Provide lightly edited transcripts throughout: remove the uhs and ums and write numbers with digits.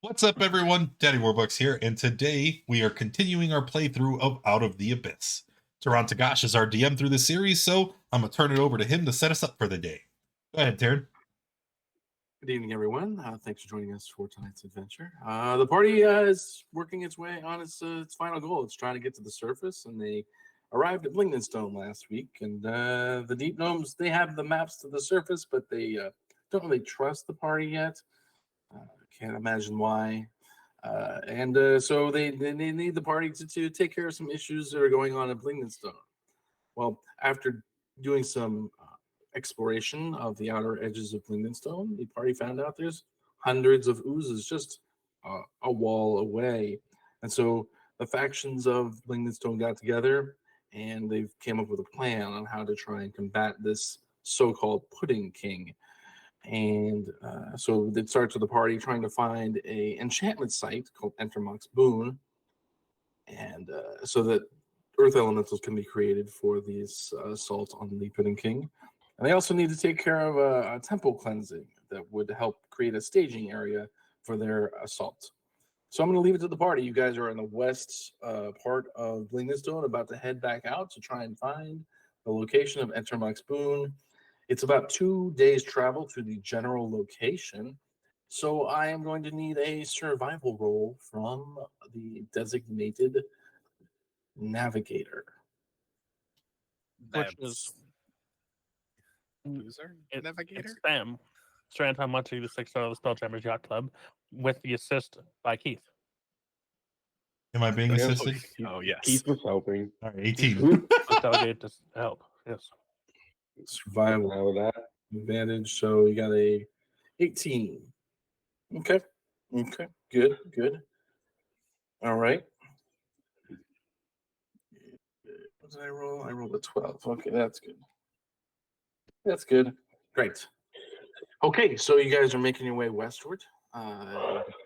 What's up, everyone? Daddy Warbucks here, and today we are continuing our playthrough of Out of the Abyss. Tarantagash is our DM through the series, so I'm going to turn it over to him to set us up for the day. Go ahead, Taryn. Good evening, everyone. Thanks for joining us for tonight's adventure. The party is working its way on its final goal. It's trying to get to the surface, and they arrived at Blingdenstone last week. And the Deep Gnomes, they have the maps to the surface, but they don't really trust the party yet. Can't imagine why. So they need the party to take care of some issues that are going on at Blingdenstone. Well, after doing some exploration of the outer edges of Blingdenstone, the party found out there's hundreds of oozes just a wall away. And so the factions of Blingdenstone got together and they came up with a plan on how to try and combat this so-called Pudding King. And so it starts with the party trying to find a enchantment site called Entermox Boon, and so that earth elementals can be created for these assault on the Pudding King. And they also need to take care of a temple cleansing that would help create a staging area for their assault. So I'm going to leave it to the party. You guys are in the west part of Blingdenstone, about to head back out to try and find the location of Entermox Boon. It's about 2 days travel to the general location. So I am going to need a survival roll from the designated navigator. Which is Loser? Navigator? It's Sam. Strand on Monty, the 6 of the Spelljammers Yacht Club, with the assist by Keith. Am I being assisted? Oh, yes. Keith was helping. All right, 18. Delegated to help. Yes. Survival How with that? advantage. So you got a 18. Okay. Good. All right. What did I roll? I rolled a 12. Okay, that's good. Great. Okay, so you guys are making your way westward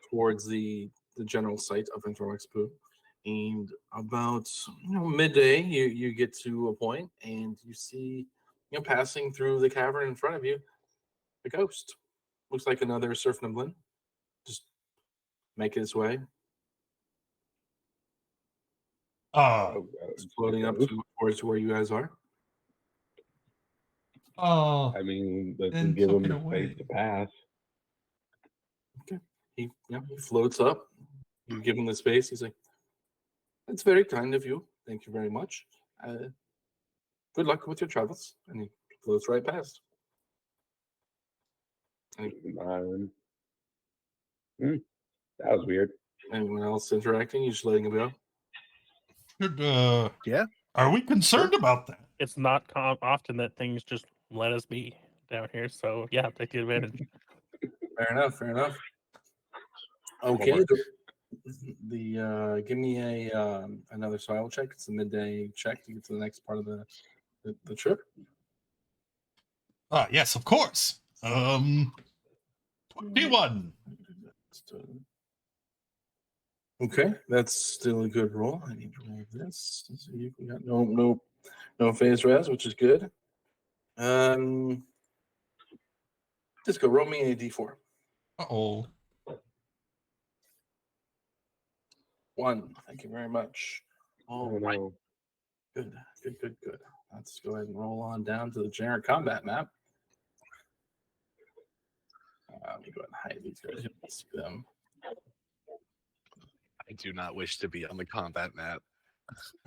towards the general site of Entermox Boon. And about midday, you get to a point and you see, passing through the cavern in front of you, a ghost. Looks like another Surf Nimblin. Just making its way. Just floating up towards where you guys are. I mean, let's Then give him took it the away. space to pass. Okay. He floats up. You give him the space. He's like, "That's very kind of you. Thank you very much. Good luck with your travels." And he floats right past. That was weird. Anyone else interacting? You just letting him go? Yeah. Are we concerned about that? It's not often that things just let us be down here. So, yeah, take the advantage. Fair enough. Okay. Give me a another survival check. It's a midday check to get to the next part of the trip. Yes, of course. 21. Okay, that's still a good roll. I need to roll this. So you got no phase res, which is good. Just go roll me a d4. Uh-oh. 1. Thank you very much. All Oh, right. no. Good. Let's go ahead and roll on down to the generic combat map. Let me go ahead and hide these guys. You can see them. I do not wish to be on the combat map.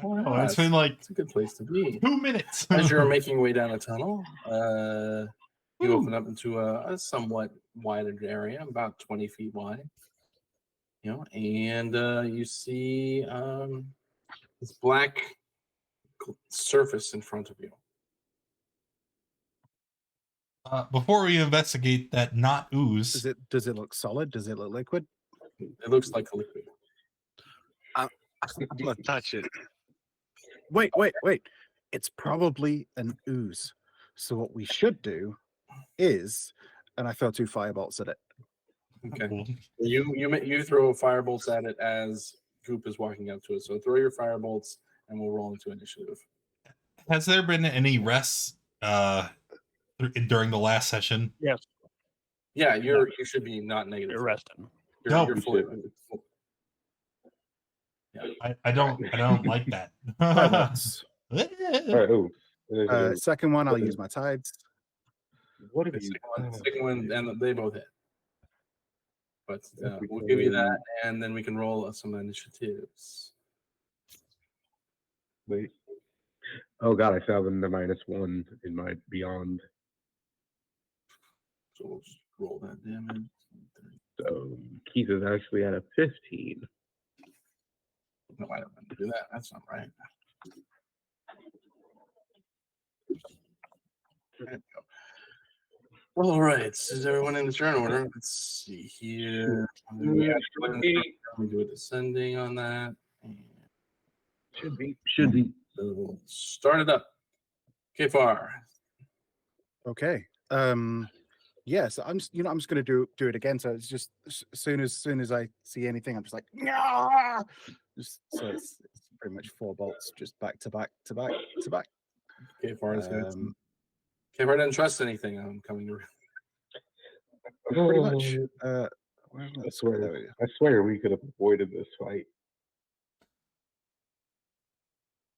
Oh, it's been like It's a good place to be. 2 minutes. As you're making your way down a tunnel, you Woo. open up into a somewhat wider area, about 20 feet wide. And you see this black surface in front of you. Before we investigate that not ooze, Does it look solid? Does it look liquid? It looks like a liquid. I'm gonna touch it. Wait. It's probably an ooze. So what we should do is, and I throw 2 firebolts at it. Okay. You throw firebolts at it as Goop is walking up to it. So throw your firebolts, and we'll roll into initiative. has there been any rests during the last session? Yes. Yeah, you should be not negative. You're rested. No. You're We fully. should- I don't like that. Pilots. All right. Oh, Second one, I'll use my tides. what have The you? second one, and they both hit. But If we we'll give you can- that, and then we can roll some initiatives. Wait. Oh God, I found them the -1 in my beyond. So we'll just roll that damage. So Keith is actually at a 15. No, I don't want to do that. That's not right. There we go. All right. Is everyone in the turn order? Let's see here. We do a descending on that. And Should be. Should be. so we'll start it up. Kfar. Okay. Yeah, so I'm just, I'm just gonna do it again. So it's just as soon as I see anything, I'm just like, "Nyah!" Just so it's pretty much 4 bolts, just back to back to back to back. Kfar is good. Kfar doesn't trust anything. I'm coming to. Pretty much. I swear we could have avoided this fight.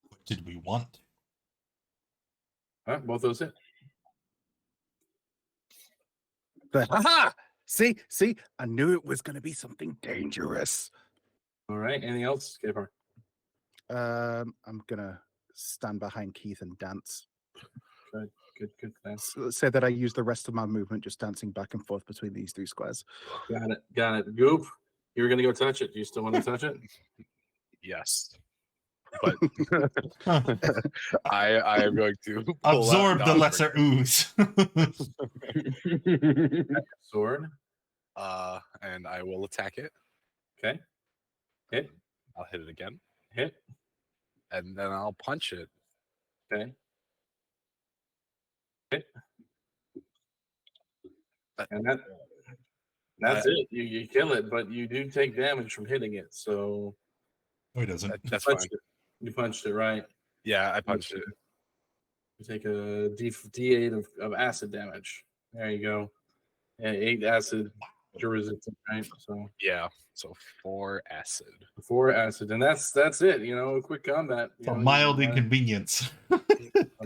What did we want? All right, both those hit. But haha! See, I knew it was gonna be something dangerous. All right. Anything else, Kfar? I'm gonna stand behind Keith and dance. Good plan. So say that I use the rest of my movement just dancing back and forth between these 2 squares. Got it. Goop, you were gonna go touch it. Do you still want to touch it? Yes. But I am going to pull out Absorb the Dawnbringer. lesser ooze. Sword. And I will attack it. Okay. Hit. I'll hit it again, Hit. and then I'll punch it. Okay. Hit. And that's it. You kill it, but you do take damage from hitting it. So No, he doesn't. That's fine. you punched it right. Yeah, I punched it. You take a D8 of acid damage. There you go. Yeah, 8 acid resistant, right? So Yeah, so 4 acid. 4 acid, and that's it. A quick combat. It's a mild inconvenience. A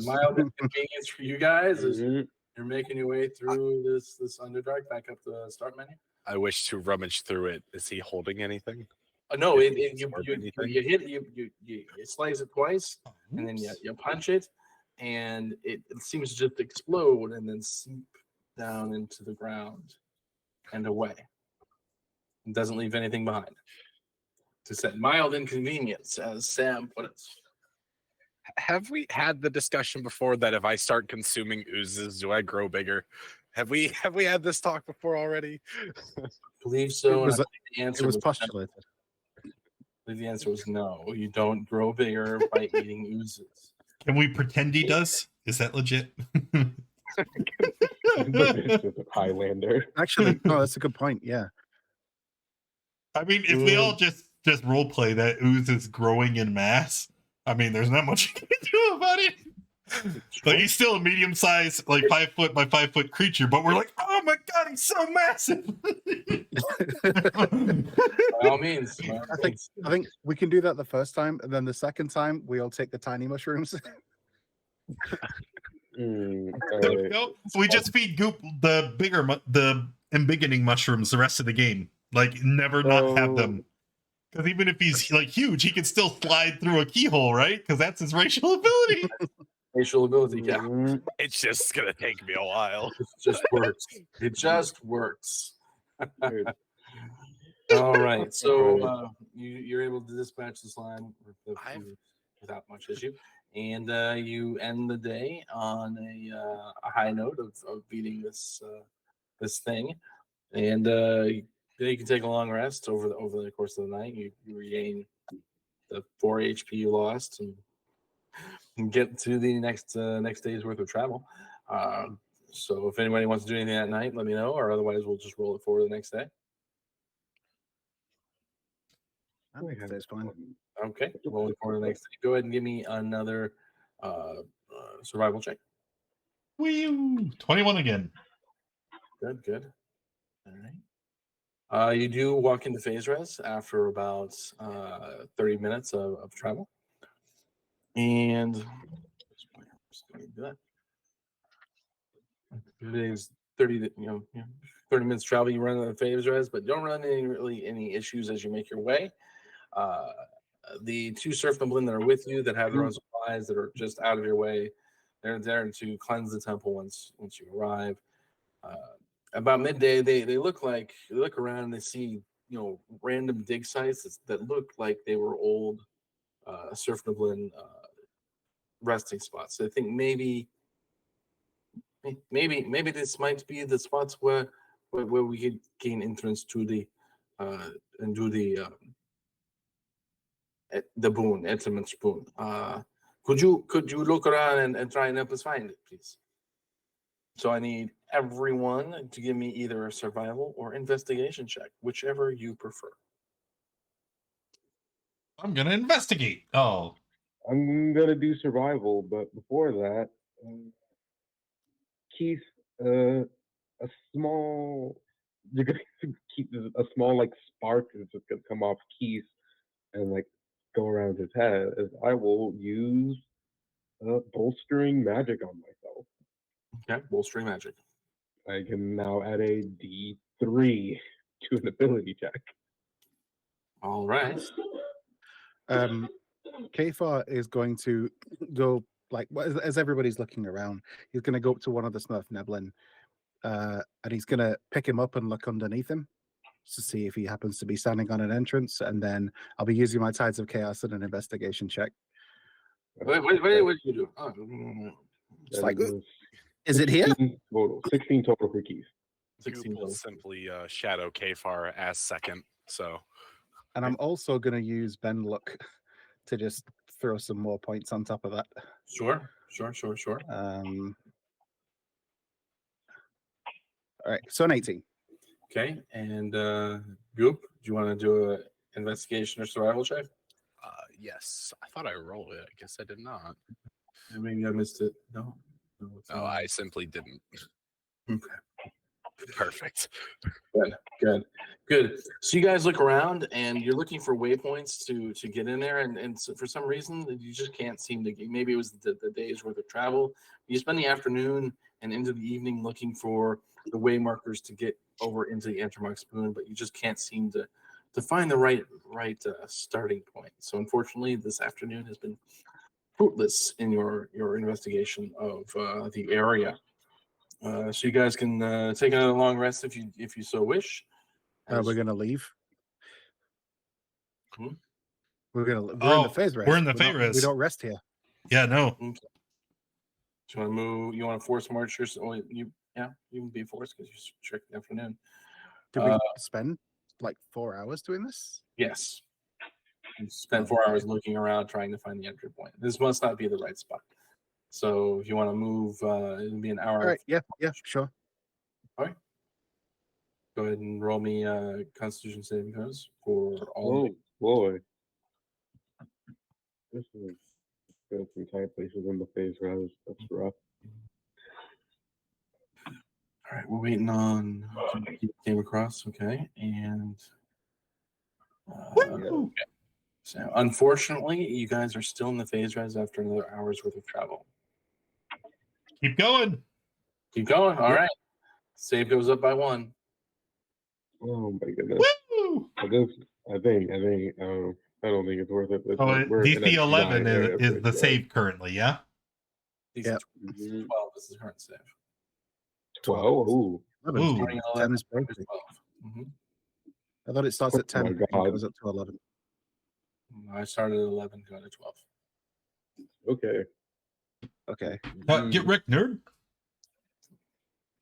mild inconvenience for you guys is Mhm. you're making your way through this Underdark back up the start menu. I wish to rummage through it. Is he holding anything? No, Did it, he it, you, absorb you, anything? you hit you slice it twice, and then you punch it, and it seems to just explode and then seep down into the ground and away. It doesn't leave anything behind. To set mild inconvenience, as Sam put it. Have we had the discussion before that if I start consuming oozes, do I grow bigger? Have we had this talk before already? I believe so. It was- and I think the answer It was no. postulated. I believe the answer was no. You don't grow bigger by eating oozes. Can we pretend he does? Is that legit? This is a Highlander. Actually, oh, that's a good point. Yeah. I mean, if we all just role play that ooze is growing in mass, I mean, there's not much you can do about it. Like, he's still a medium sized, like 5 foot by 5 foot creature, but we're like, oh my god, he's so massive. By all means. I think we can do that the first time, and then the second time we all take the tiny mushrooms. Alright. No, we just feed Goop the the embiggening mushrooms the rest of the game. Like, never not have them. Because even if he's like huge, he can still slide through a keyhole, right? Because that's his racial ability. Facial ability, yeah. Mhm. It's just gonna take me a while. It just works. It just works. Dude, All right. So you're able to dispatch the slime without much issue. And you end the day on a high note of beating this thing. And then you can take a long rest over the course of the night. You regain the 4 HP you lost and get to the next day's worth of travel. So if anybody wants to do anything that night, let me know, or otherwise we'll just roll it forward the next day. I think that's fine. Okay, rolling forward the next day. Go ahead and give me another survival check. Wee 21 again. Good. All right. You do walk into phase res after about 30 minutes of travel. And today's 30 minutes travel. You run the phase res, but don't run any issues as you make your way. The two surf noblin that are with you that have their own supplies that are just out of your way, they're there to cleanse the temple once you arrive. About midday, they look around and they see random dig sites that look like they were old surf noblin resting spots. So I think maybe this might be the spots where we could gain entrance to the and do the boon, Etzelman's boon. Could you look around and try and help us find it, please? So I need everyone to give me either a survival or investigation check, whichever you prefer. I'm gonna investigate. Oh, I'm gonna do survival, but before that, Keith, a small. You're gonna keep a small like spark that's just gonna come off Keith and like go around his head. As I will use bolstering magic on myself. Okay, bolstering magic. I can now add a D3 to an ability check. All right. Kfar is going to go like as everybody's looking around. He's going to go up to one of the Smurf Neblin, and he's going to pick him up and look underneath him to see if he happens to be standing on an entrance. And then I'll be using my Tides of Chaos in an investigation check. Wait, what did you do? Oh, It's like, is it here? 16 total for Keith. 16 will simply shadow Kfar as second. So, And I'm also going to use Ben Luck to just throw some more points on top of that. Sure. All right, so an 18. Okay, and Goop, do you want to do an investigation or survival check? yes. I thought I rolled it. I guess I did not. Maybe I missed it. No, No, I simply didn't. Okay. Perfect. Good. So you guys look around and you're looking for waypoints to get in there, and so for some reason you just can't seem to get. Maybe it was the day's worth of travel. You spend the afternoon and into the evening looking for the way markers to get over into the Antermark Spoon, but you just can't seem to find the right starting point. So unfortunately, this afternoon has been fruitless in your investigation of the area. So you guys can take another long rest if you so wish. We're going to leave. Hmm? We're in the phase rest. We're in the phase rest. We don't rest here. Yeah, no. Okay. Do you want to move? You want to force march your? Oh, you can be forced because you check the afternoon. Did we spend like 4 hours doing this? Yes. You spent 4 hours looking around trying to find the entry point. This must not be the right spot. So if you want to move, it'll be an hour. All right. Yeah, sure. All right. Go ahead and roll me Constitution saving throws for all. Oh boy, this is got some tight places in the phase res. That's rough. All right, we're waiting on came across. Okay, and Woo! so unfortunately, you guys are still in the phase res after another hour's worth of travel. Keep going. Keep going. All right. Save goes up by 1. Oh my goodness. Woo! I think I don't think it's worth it. Oh, We're in a DC 11 dry area is for the sure. save currently, yeah? DC Yeah. 12 is the current save. 12. Ooh. 11. Ooh. Starting at 10 11, is broken. 12. Mhm. I thought it starts at 10. my and God. goes up to 11. I started at 11, going to 12. Okay. Okay. Get Rick, nerd.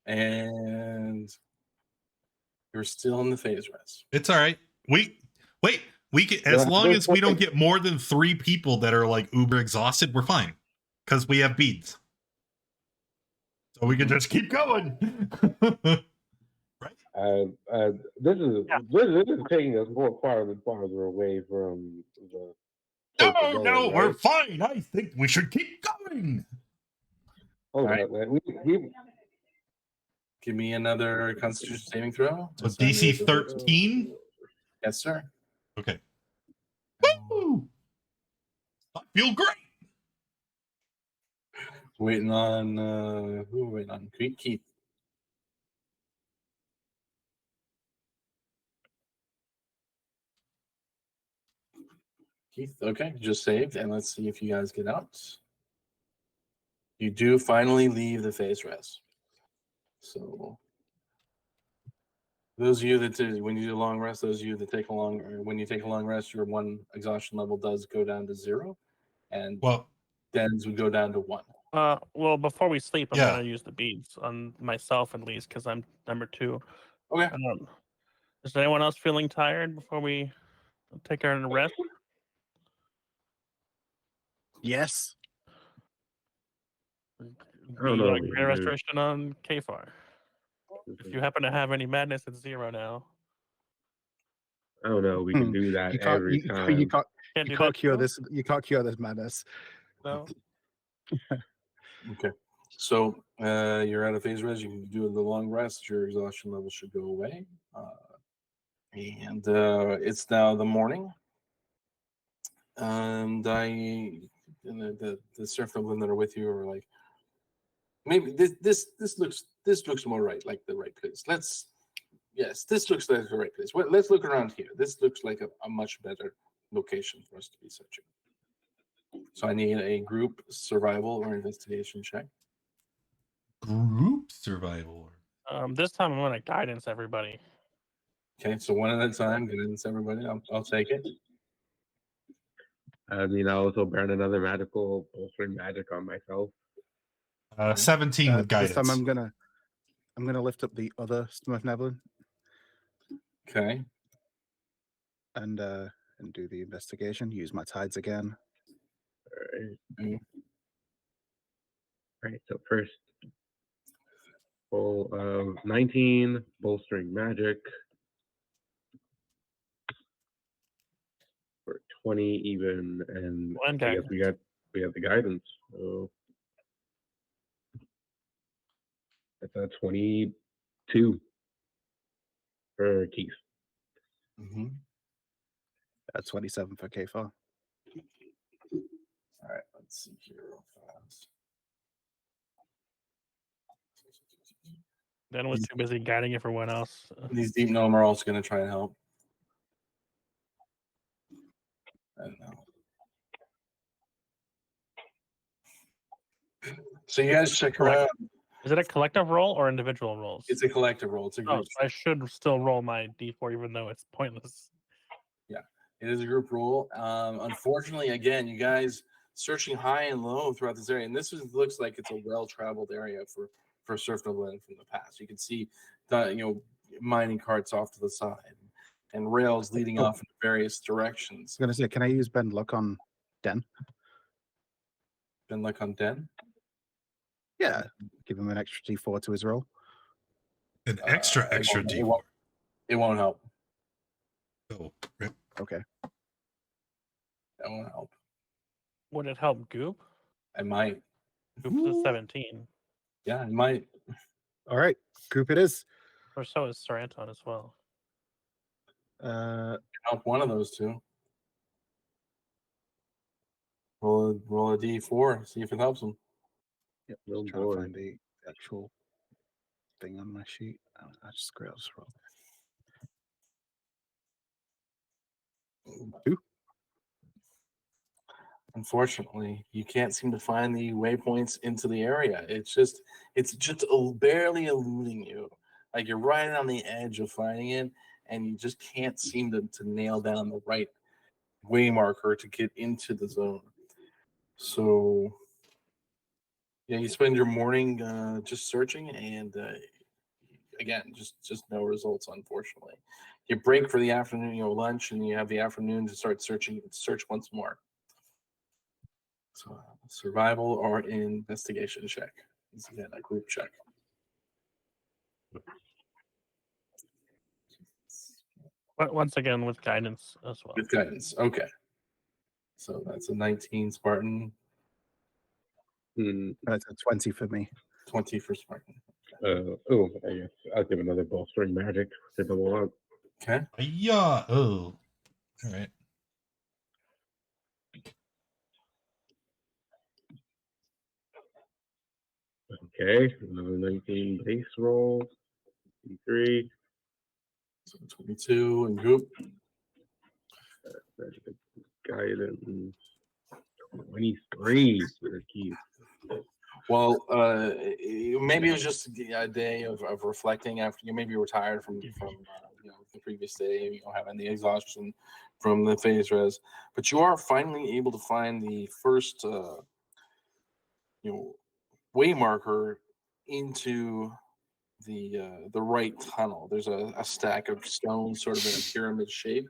And you're still in the phase res. It's all right. We can, as long as we don't get more than 3 people that are like uber exhausted, we're fine because we have beads, so we can just keep going. Right. This is taking us more farther and farther away from the. No, right? we're fine. I think we should keep going. Hold All right. on, man. We Give me another Constitution saving throw. So Yes, I DC need to- 13. Yes, sir. Okay. Woo! I feel great. Waiting on who are we waiting on? Keith. Keith, okay, just saved, and let's see if you guys get out. You do finally leave the phase res. So those of you that do, when you do a long rest, those of you that take a long, or when you take a long rest, your one exhaustion level does go down to 0, and Well, Den's would go down to 1. Well, before we sleep, I'm Yeah. gonna use the beads on myself at least because I'm number 2. Okay. Is anyone else feeling tired before we take our rest? Yes. don't We know got if we great can do it. restoration on KFAR. If you happen to have any madness, it's 0 now. I don't know. We can do that You can't. every You time. can't. Can't You do can't that. cure too? this. You can't cure this madness. No. Okay. So you're out of phase res. You can do the long rest. Your exhaustion level should go away. And it's now the morning. And the surf women that are with you are like, maybe this looks more right, like the right place. This looks like the right place. Well, let's look around here. This looks like a much better location for us to be searching. So I need a group survival or investigation check. group survival. This time I'm gonna guidance everybody. Okay, so one at a time. Guidance, everybody. I'll take it. I mean, I also burn another magical bolstering magic on myself. 17 with This time guidance. I'm gonna lift up the other Smurf Nevlin Okay. and do the investigation. Use my tides again. All right. So first, roll of 19, bolstering magic for 20 even, and One I guess guidance. we got the guidance. So that's a 22 for Keith. Mm-hmm. 27 for KFAR. All right. Let's see here real fast. Dan was too busy guiding everyone else. These deep gnome are also going to try and help. I don't know. So you guys check around. Is it a collective roll or individual rolls? It's a collective roll. It's a Oh, group. so I should still roll my d4 even though it's pointless. It is a group roll. Unfortunately, again, you guys searching high and low throughout this area, and looks like it's a well-traveled area for surf land from the past. You can see the mining carts off to the side and rails leading off in various directions. I was gonna say, can I use bend luck on Den? Been like on Den. Yeah, give him an extra D4 to his roll. An extra It D4. won't help. Oh, rip. Okay. That won't help. Would it help Goop? I might. Goop's a 17. Yeah, I might. All right, group it is. Or so is Sir Anton as well. Help one of those two. Roll a D4. See if it helps them. Yep, Oh, just trying to boy. find the actual thing on my sheet. I just roll. 2. Unfortunately, you can't seem to find the waypoints into the area. It's just barely eluding you. Like you're right on the edge of finding it, and you just can't seem to nail down the right way marker to get into the zone. So, yeah, you spend your morning just searching, and again, just no results, unfortunately. You break for the afternoon, lunch, and you have the afternoon to start search once more. So survival or investigation check. This is again a group check. But once again with guidance as well. With guidance. Okay. So that's a 19 Spartan, Hmm. That's a 20 for me. 20 for Spartan. I guess I'll give another bolstering magic to double up. Okay. Yeah. Oh. All right. Okay, another 19 base roll. D3. So 22 and group. Magic guidance. 23 for Keith. Well, maybe it was just a day of reflecting after maybe you were tired from the previous day, having the exhaustion from the phase res, but you are finally able to find the first way marker into the right tunnel. There's a stack of stones sort of in a pyramid shape.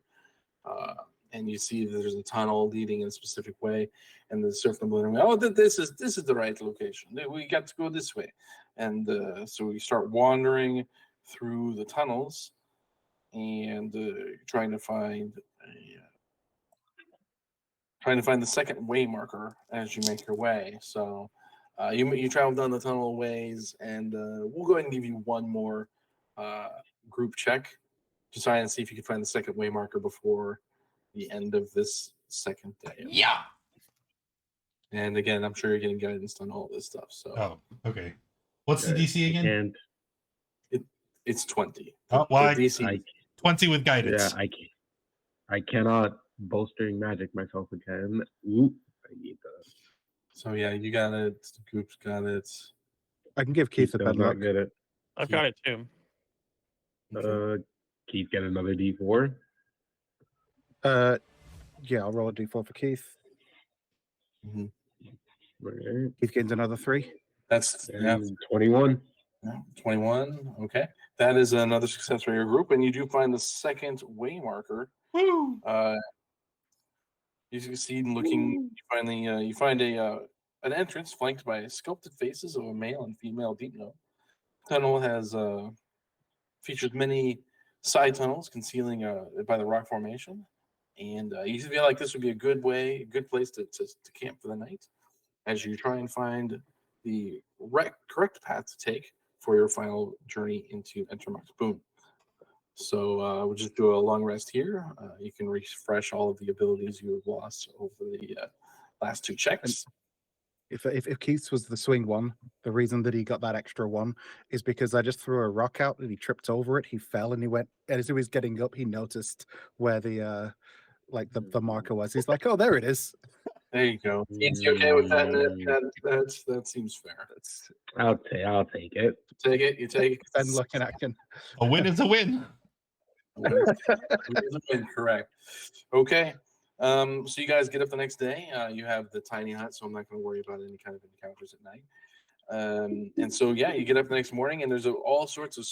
And you see that there's a tunnel leading in a specific way, and the surf and balloon. Oh, this is the right location. We got to go this way, and so we start wandering through the tunnels, and trying to find the second way marker as you make your way. So you travel down the tunnel ways, and we'll go ahead and give you one more group check to try and see if you can find the second way marker before the end of this second day. Yeah. And again, I'm sure you're getting guidance on all this stuff. So Oh, okay. What's the DC again? And it's 20. Oh, why? The DC. 20 with guidance. yeah, I cannot bolstering magic myself again. Oop, I need that. So yeah, you got it. The group's got it. I can give Keith a does bad not luck. get it. I've got it too. Keith get another D4. Yeah, I'll roll a d4 for Keith. Mhm. Right. Keith gains another 3. That's And 21. 21. Okay, that is another success for your group, and you do find the second way marker. Woo! You succeed in looking. You find an entrance flanked by sculpted faces of a male and female deep gnome. Tunnel has features many side tunnels concealing by the rock formation, and you feel like this would be a good place to camp for the night, as you try and find the correct path to take for your final journey into Entermox Boon. So we'll just do a long rest here. You can refresh all of the abilities you have lost over the last 2 checks. If Keith's was the swing one, the reason that he got that extra 1 is because I just threw a rock out and he tripped over it. He fell and he went. And as he was getting up, he noticed where the marker was. He's like, "Oh, there it is." There you go. Is you okay with that? That seems fair. I'll take it. Take it. You take it. And looking at him. A win is a win. Correct. Okay. So you guys get up the next day. You have the tiny hut, so I'm not going to worry about any kind of encounters at night. And so yeah, you get up the next morning, and there's all sorts of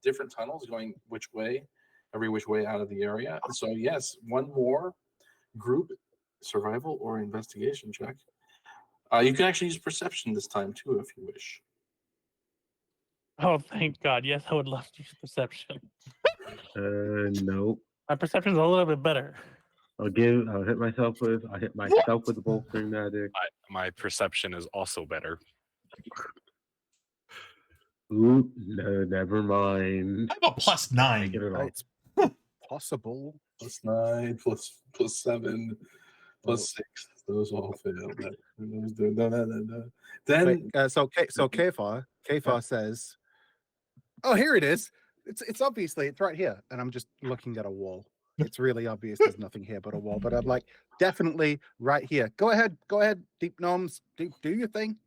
different tunnels going every which way out of the area. So yes, one more group survival or investigation check. You can actually use perception this time too, if you wish. Oh, thank God. Yes, I would love to use perception. No. My perception's a little bit better. I'll hit myself with the bolstering magic. My perception is also better. Ooh, no, never mind. I have a +9. Get it off. It's possible. +9, plus 7, plus 6. Those all fail. Then Wait, so Kfar says, "Oh, here it is. It's obviously it's right here." And I'm just looking at a wall. It's really obvious there's nothing here but a wall. But I'm like, definitely right here. Go ahead, deep gnomes. Do your thing.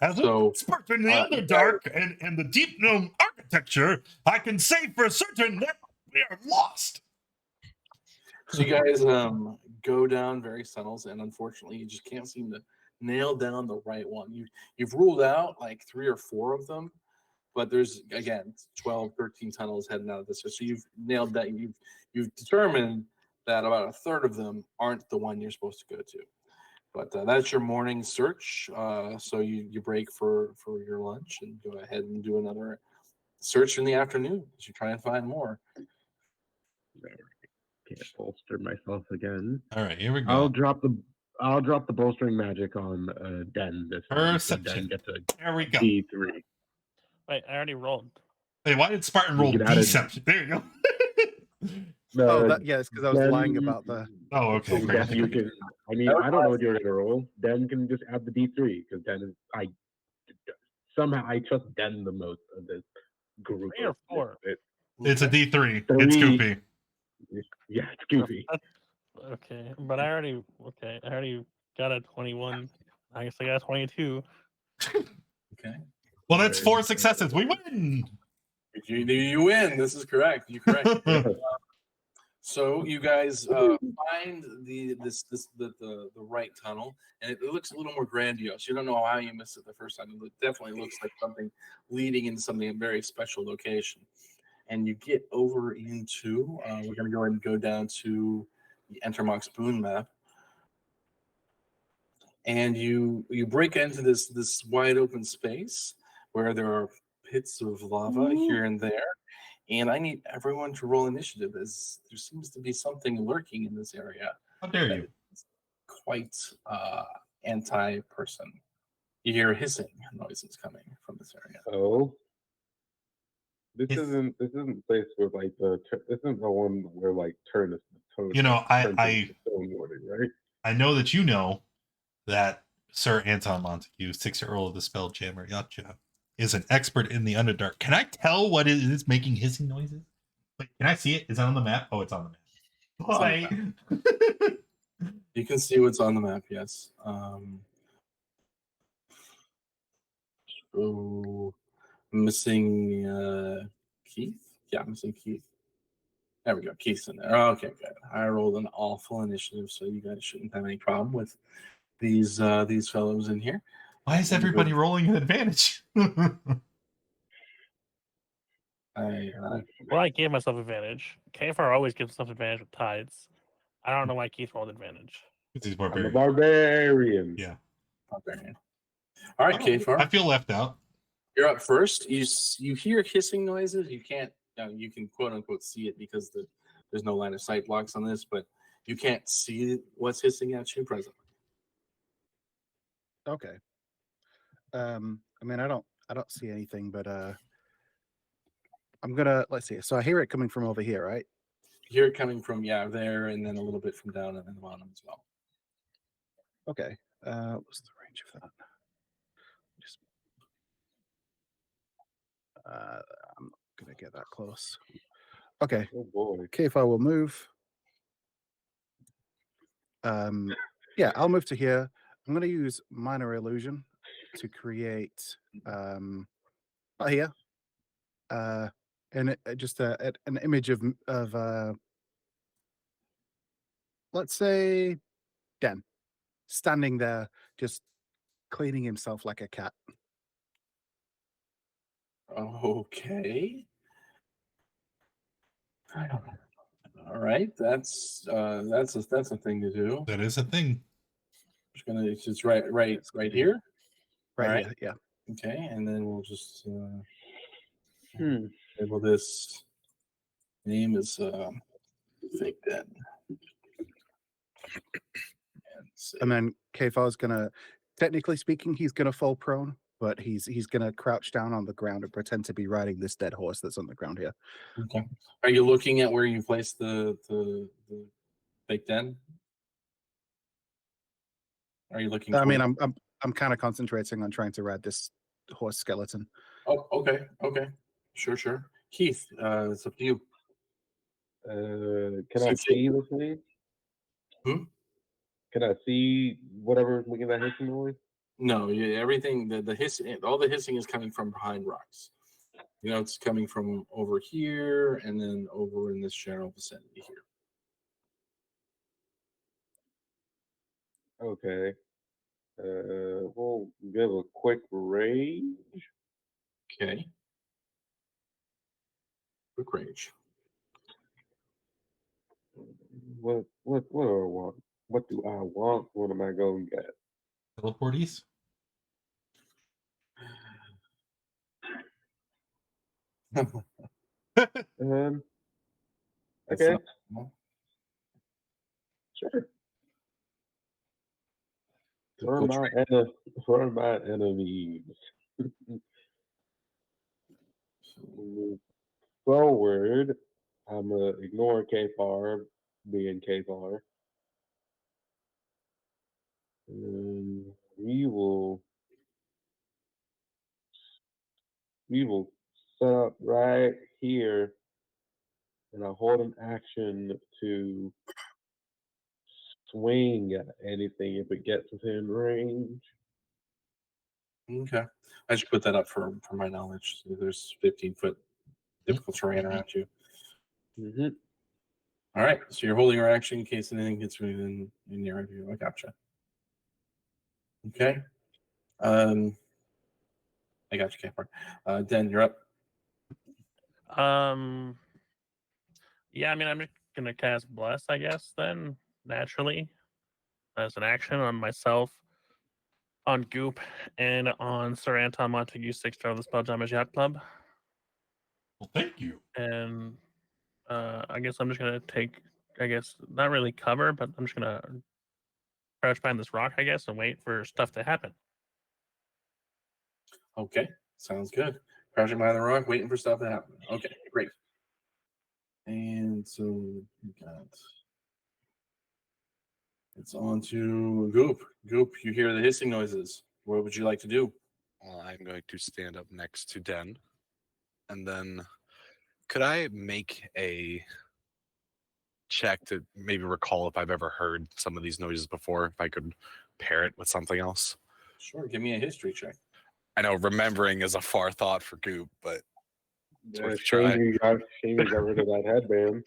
As So, an expert in the Underdark and the Deep Gnome architecture, I can say for certain that we are lost. So you guys go down various tunnels, and unfortunately, you just can't seem to nail down the right one. You've ruled out like 3 or 4 of them, but there's again 12, 13 tunnels heading out of this. So you've nailed that. You've determined that about a third of them aren't the one you're supposed to go to. But that's your morning search. So you break for your lunch and go ahead and do another search in the afternoon as you try and find more. Can't bolster myself again. All right, here we go. I'll drop the bolstering magic on Den this time. So Perception. Den gets a There we go. D3. Wait, I already rolled. Hey, why did Spartan You roll get out of- deception? There you go. Oh, that, yeah, it's because I was lying then- about the. Oh, okay. So Great. then you can. I mean, I don't know what you're gonna roll. Den can just add the D3 because Den is somehow I trust Den the most of this group. 3 or 4? It's a D3. It's Three. goofy. Yeah, it's goofy. Okay, but I already got a 21. I guess I got a 22. Okay. Well, that's 4 successes. We win. You win. This is correct. You're correct. So you guys find the right tunnel, and it looks a little more grandiose. You don't know how you missed it the first time. It definitely looks like something leading into something a very special location. And you get over into. We're going to go ahead and go down to the Entermox Boon map, and you break into this wide open space where there are pits of lava here and there. And I need everyone to roll initiative as there seems to be something lurking in this area. How dare you? It's quite anti-person. You hear hissing noises coming from this area. Oh. This If- isn't the place where like this isn't the one where like turn is totally You know, turns I into stone warning, right? I know that you know that Sir Anton Montague, 6th Earl of the Spelljammer Yacha, is an expert in the Underdark. Can I tell what it is making hissing noises? Wait, can I see it? Is it on the map? Oh, it's on the map. on the Boy. You can see what's on the map, yes. So missing Keith? Yeah, missing Keith. There we go. Keith's in there. Okay, good. I rolled an awful initiative, so you guys shouldn't have any problem with these fellows in here. Why is everybody rolling an advantage? Well, I gave myself advantage. KFR always gives himself advantage with tides. I don't know why Keith rolled advantage. He's I'm a barbarian. barbarian. Yeah. Barbarian. All right, I KFR. feel left out. You're up first. You hear hissing noises. You can't. You can quote unquote see it because there's no line of sight blocks on this, but you can't see what's hissing at you presently. Okay. I mean, I don't see anything, but I'm gonna let's see. So I hear it coming from over here, right? You hear it coming from there, and then a little bit from down and then the bottom as well. Okay. What's the range of that? Just I'm not gonna get that close. Okay. Oh boy. KFR will move. Yeah, I'll move to here. I'm gonna use minor illusion to create here. And just an image of let's say Den standing there just cleaning himself like a cat. Okay. All right, that's a thing to do. That is a thing. It's just right here. Right, All right. here, yeah. Okay, and then we'll just Hmm. label this name is fake Den. And then KFR's gonna, technically speaking, he's gonna fall prone, but he's gonna crouch down on the ground and pretend to be riding this dead horse that's on the ground here. Okay. Are you looking at where you placed the fake Den? Are you looking? I mean, toward- I'm kind of concentrating on trying to ride this horse skeleton. Oh, okay. Sure. Keith, it's up to you. Can I So- see this thing? Hmm? Can I see whatever's making that hissing noise? No, everything the hissing, all the hissing is coming from behind rocks. You know, it's coming from over here and then over in this general vicinity here. Okay. We'll give a quick range. Okay. Quick range. What do I want? What do I want? What am I going to get? Teleporties? Um. That's Okay. not- well, Sure. Go For my enemies. Move forward. I'm gonna ignore Kfar being Kfar. And we will set up right here, and I hold an action to swing at anything if it gets within range. Okay. I should put that up for my knowledge. So there's 15-foot typical terrain around you. Mm-hmm. All right. So you're holding your action in case anything gets within in your view. I gotcha. Okay. I got you, Kfar. Den, you're up. Yeah, I mean, I'm just gonna cast Bless, I guess, then naturally, as an action on myself, on Goop, and on Sir Anton Montague, 6th of the Spelljammer's Yacht Club. Well, thank you. And I guess I'm just gonna take, I guess, not really cover, but I'm just gonna crouch behind this rock, I guess, and wait for stuff to happen. Okay. Sounds good. Crouching behind the rock, waiting for stuff to happen. Okay, great. And so we got it's on to Goop. Goop, you hear the hissing noises. What would you like to do? Well, I'm going to stand up next to Den. And then could I make a check to maybe recall if I've ever heard some of these noises before, if I could pair it with something else? Sure, give me a history check. I know remembering is a far thought for Goop, but it's Yeah, worth a shame try. you got rid of that headband.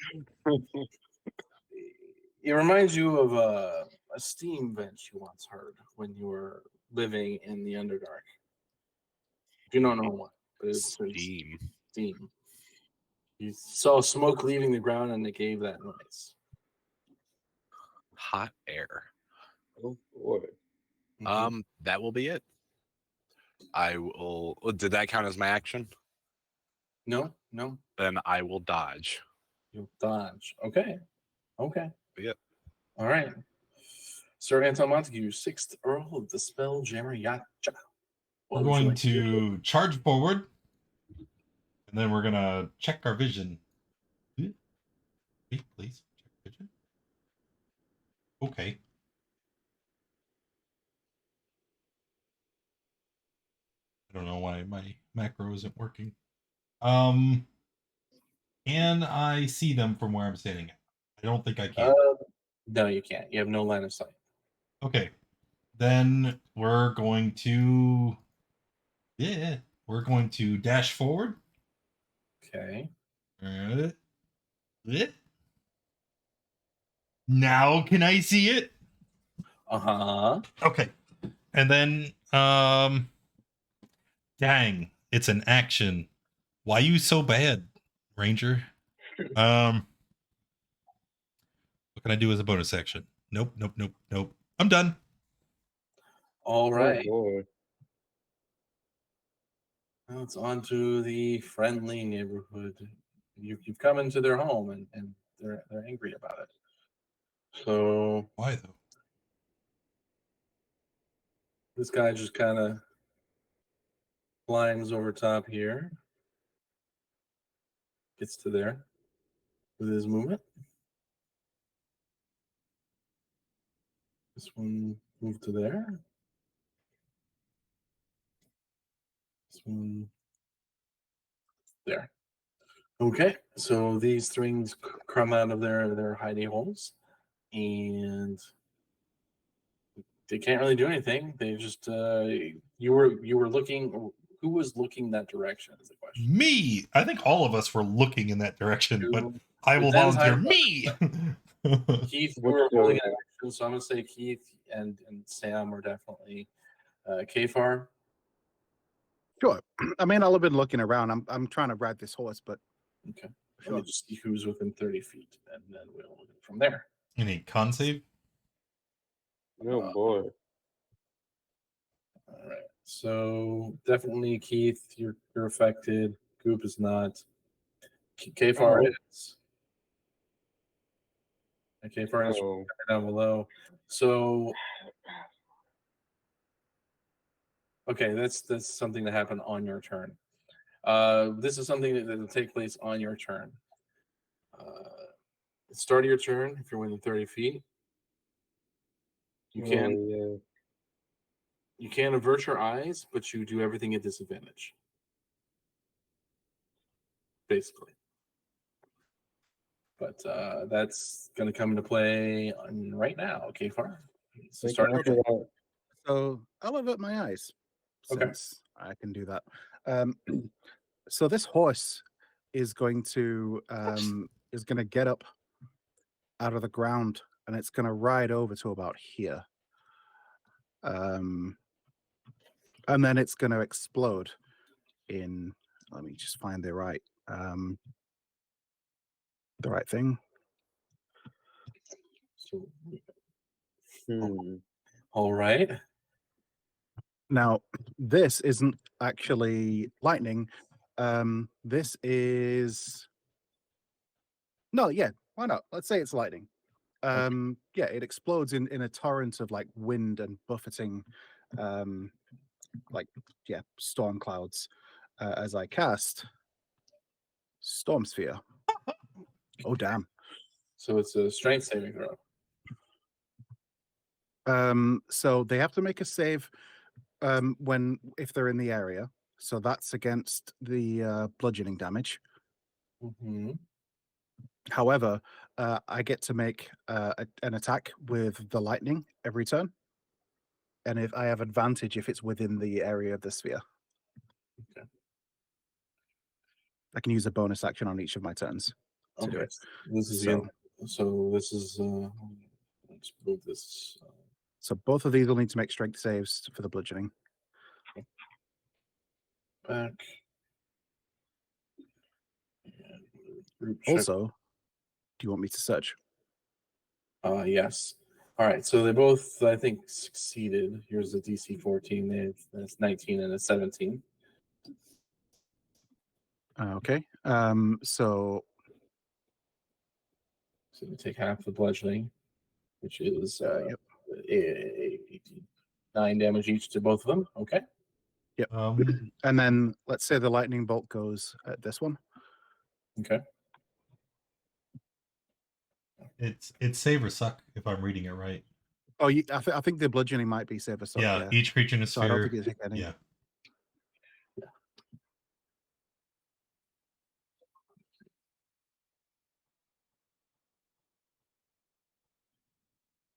It reminds you of a steam vent you once heard when you were living in the Underdark. You don't know what, but it's Steam. steam. You saw smoke leaving the ground and it gave that noise. Hot air. Oh boy. That will be it. I will. Did that count as my action? No. Then I will dodge. You'll dodge. Okay. Yep. All right. Sir Anton Montague, 6th Earl of the Spelljammer Yacht. We're going to charge forward, and then we're gonna check our vision. Wait, please. Check vision. Okay. I don't know why my macro isn't working. Can I see them from where I'm standing at? I don't think I can. No, you can't. You have no line of sight. Okay. Then we're going to dash forward. Okay. Now can I see it? Uh-huh. Okay. And then dang, it's an action. Why you so bad, Ranger? What can I do as a bonus action? Nope. I'm done. All right. Oh boy. Now it's on to the friendly neighborhood. You've come into their home and they're angry about it. So Why though? this guy just kind of climbs over top here. Gets to there with his movement. This one moved to there. This one there. Okay, so these things come out of their hidey holes, and they can't really do anything. They just you were looking. Who was looking that direction? Is the question. Me. I think all of us were looking in that direction, but You- I will Den's volunteer hiding- me. Keith, you What's were the- holding an action, so I'm gonna say Keith and Sam were definitely Kfar. Sure. I mean, I'll have been looking around. I'm trying to ride this horse, but Okay, let sure. me just see who's within 30 feet, and then we'll look from there. Any con save? Oh boy. All right. So definitely Keith, you're affected. Goop is not. Kfar Oh. is. And Kfar is Oh. down below. So okay, that's something that happened on your turn. This is something that will take place on your turn. At the start of your turn, if you're within 30 feet, you can avert your eyes, but you do everything at disadvantage. Basically. But that's going to come into play right now. Okay, far. So Think start after that. So I'll avert my eyes Okay. since I can do that. So this horse is going to get up out of the ground and it's going to ride over to about here. And then it's going to explode in. Let me just find the right thing. So, Hmm. all right. Now, this isn't actually lightning. This is why not? Let's say it's lightning. Yeah, it explodes in a torrent of like wind and buffeting, storm clouds as I cast Storm Sphere. Oh damn! So it's a strength saving throw. So they have to make a save if they're in the area. So that's against the bludgeoning damage. Mm-hmm. However, I get to make an attack with the lightning every turn, and if I have advantage if it's within the area of the sphere. Okay. I can use a bonus action on each of my turns to do Okay. it. This is so this is let's move this. So both of these will need to make strength saves for the bludgeoning. Back. And group check. Also, do you want me to search? Yes. All right. So they both, I think, succeeded. Here's the DC 14. That's 19 and a 17. Okay. So you take half the bludgeoning, which is 9 damage each to both of them. Okay. Yep. And then let's say the lightning bolt goes at this one. Okay. It's save or suck if I'm reading it right. Oh, I think the bludgeoning might be save or suck. Yeah, each creature in a So I don't sphere. think it's any. Yeah.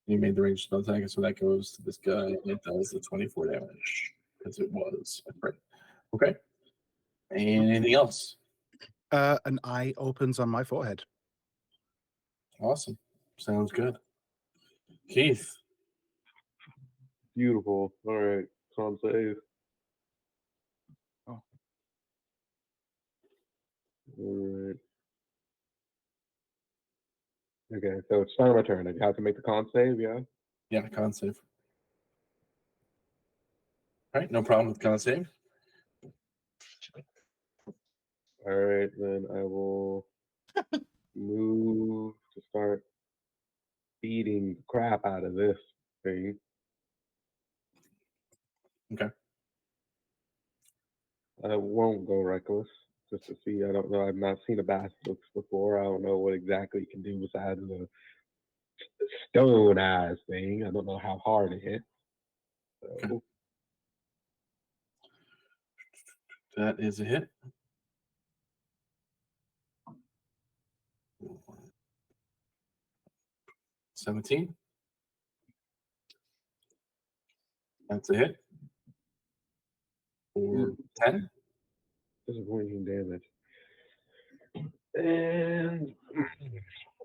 You made the ranged spell attack, so that goes to this guy, and it does the 24 damage because it was right. Okay. And anything else? An eye opens on my forehead. Awesome. Sounds good. Keith. Beautiful. All right. Con save. Oh. All right. Okay, so it's not my turn. I have to make the con save, yeah? Yeah, con save. All right, no problem with con save. All right, then I will move to start beating the crap out of this thing. Okay. I won't go reckless just to see. I don't know. I've not seen a basilisk before. I don't know what exactly it can do besides the stone eyes thing. I don't know how hard it hits. So, Okay. That is a hit. $17. That's a hit. For 10. disappointing damage. And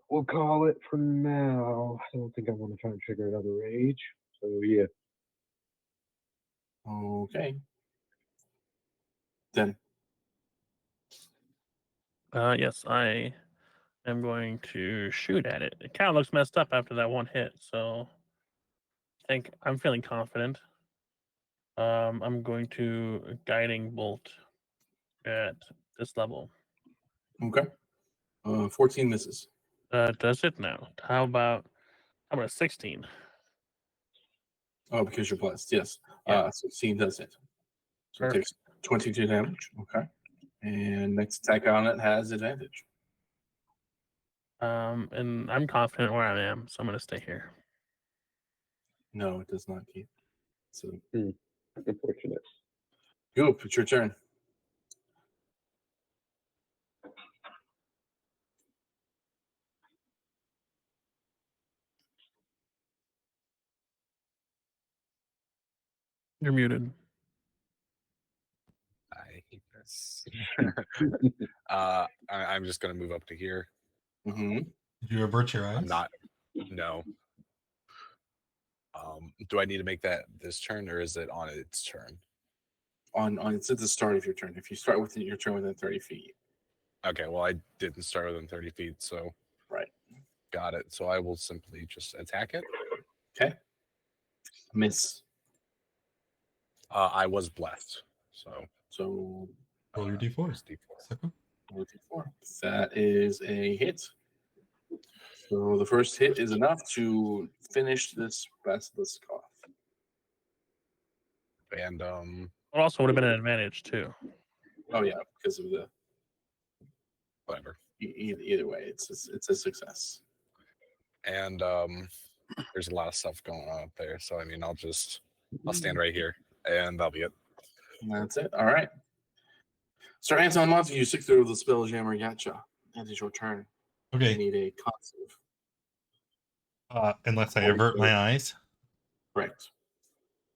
we'll call it for now. I don't think I want to try and trigger another rage. So yeah. Okay. Then. Yes, I am going to shoot at it. It kind of looks messed up after that one hit, so I think I'm feeling confident. I'm going to guiding bolt at this level. Okay. 14 misses. Does it now? How about a 16? Oh, because you're blessed. Yes. Yeah. 16 does it. So it Perfect. takes 22 damage. Okay. And next attack on it has advantage. And I'm confident where I am, so I'm gonna stay here. No, it does not keep. So, Unfortunate. Goop, it's your turn. You're muted. I hate this. I'm just gonna move up to here. Mm-hmm. Did you avert your eyes? I'm not. No. Do I need to make that this turn, or is it on its turn? On it's at the start of your turn. If you start within your turn within 30 feet. Okay, well, I didn't start within 30 feet, so Right. got it. So I will simply just attack it. Okay. Miss. I was blessed, so So Roll your d4. just D4. Second. roll d4. That is a hit. So the first hit is enough to finish this basilisk off. And It also would have been an advantage too. Oh yeah, because of the whatever. either way, it's a success. And there's a lot of stuff going on up there, so I mean, I'll stand right here, and that'll be it. And that's it. All right. Sir Anton Montague, 6 through the spell jammer Yacha. It is your turn. I Okay. need a con save. Unless I avert my eyes. Correct.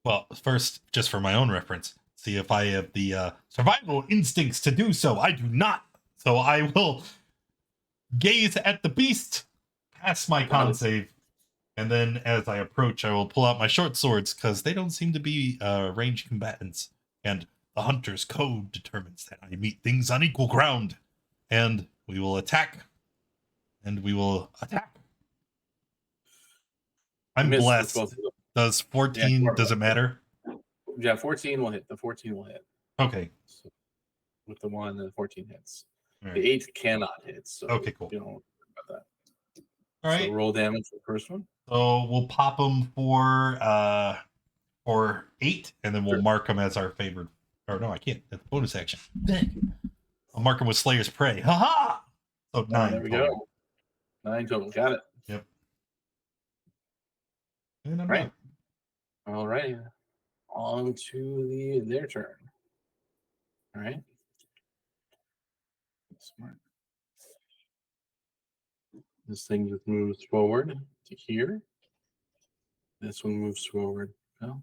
Well, first, just for my own reference, see if I have the survival instincts to do so. I do not. So I will gaze at the beast, pass my con save, and then as I approach, I will pull out my short swords because they don't seem to be ranged combatants. And the hunter's code determines that I meet things on equal ground. And we will attack. And we will attack. I'm Miss with blessed. both of them. Does 14, Yeah, does it matter? Yeah, 14 will hit. The 14 will hit. Okay. So with the 1, the 14 hits. All right. The 8 cannot hit. So Okay, cool. You don't worry about that. All right. So roll damage for the first one. So we'll pop them for 8, and then we'll Sure. mark them as our favored. Or no, I can't. That's bonus action. I'll mark them with Slayer's Prey. Ha! So 9. There we total. go. 9 total. Got it. Yep. And I'm Right. done. All right. On to their turn. All right. Smart. This thing just moves forward to here. This one moves forward. No.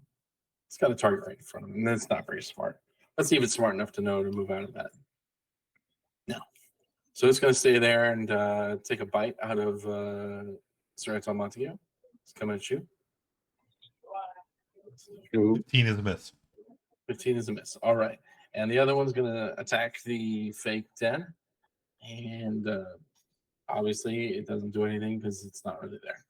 It's got a target right in front of him. And that's not very smart. Let's see if it's smart enough to know to move out of that. No. So it's going to stay there and take a bite out of Sir Anton Montague. It's coming at you. Ooh, 15 is a miss. 15 is a miss. All right. And the other one's going to attack the fake den. And obviously, it doesn't do anything because it's not really there.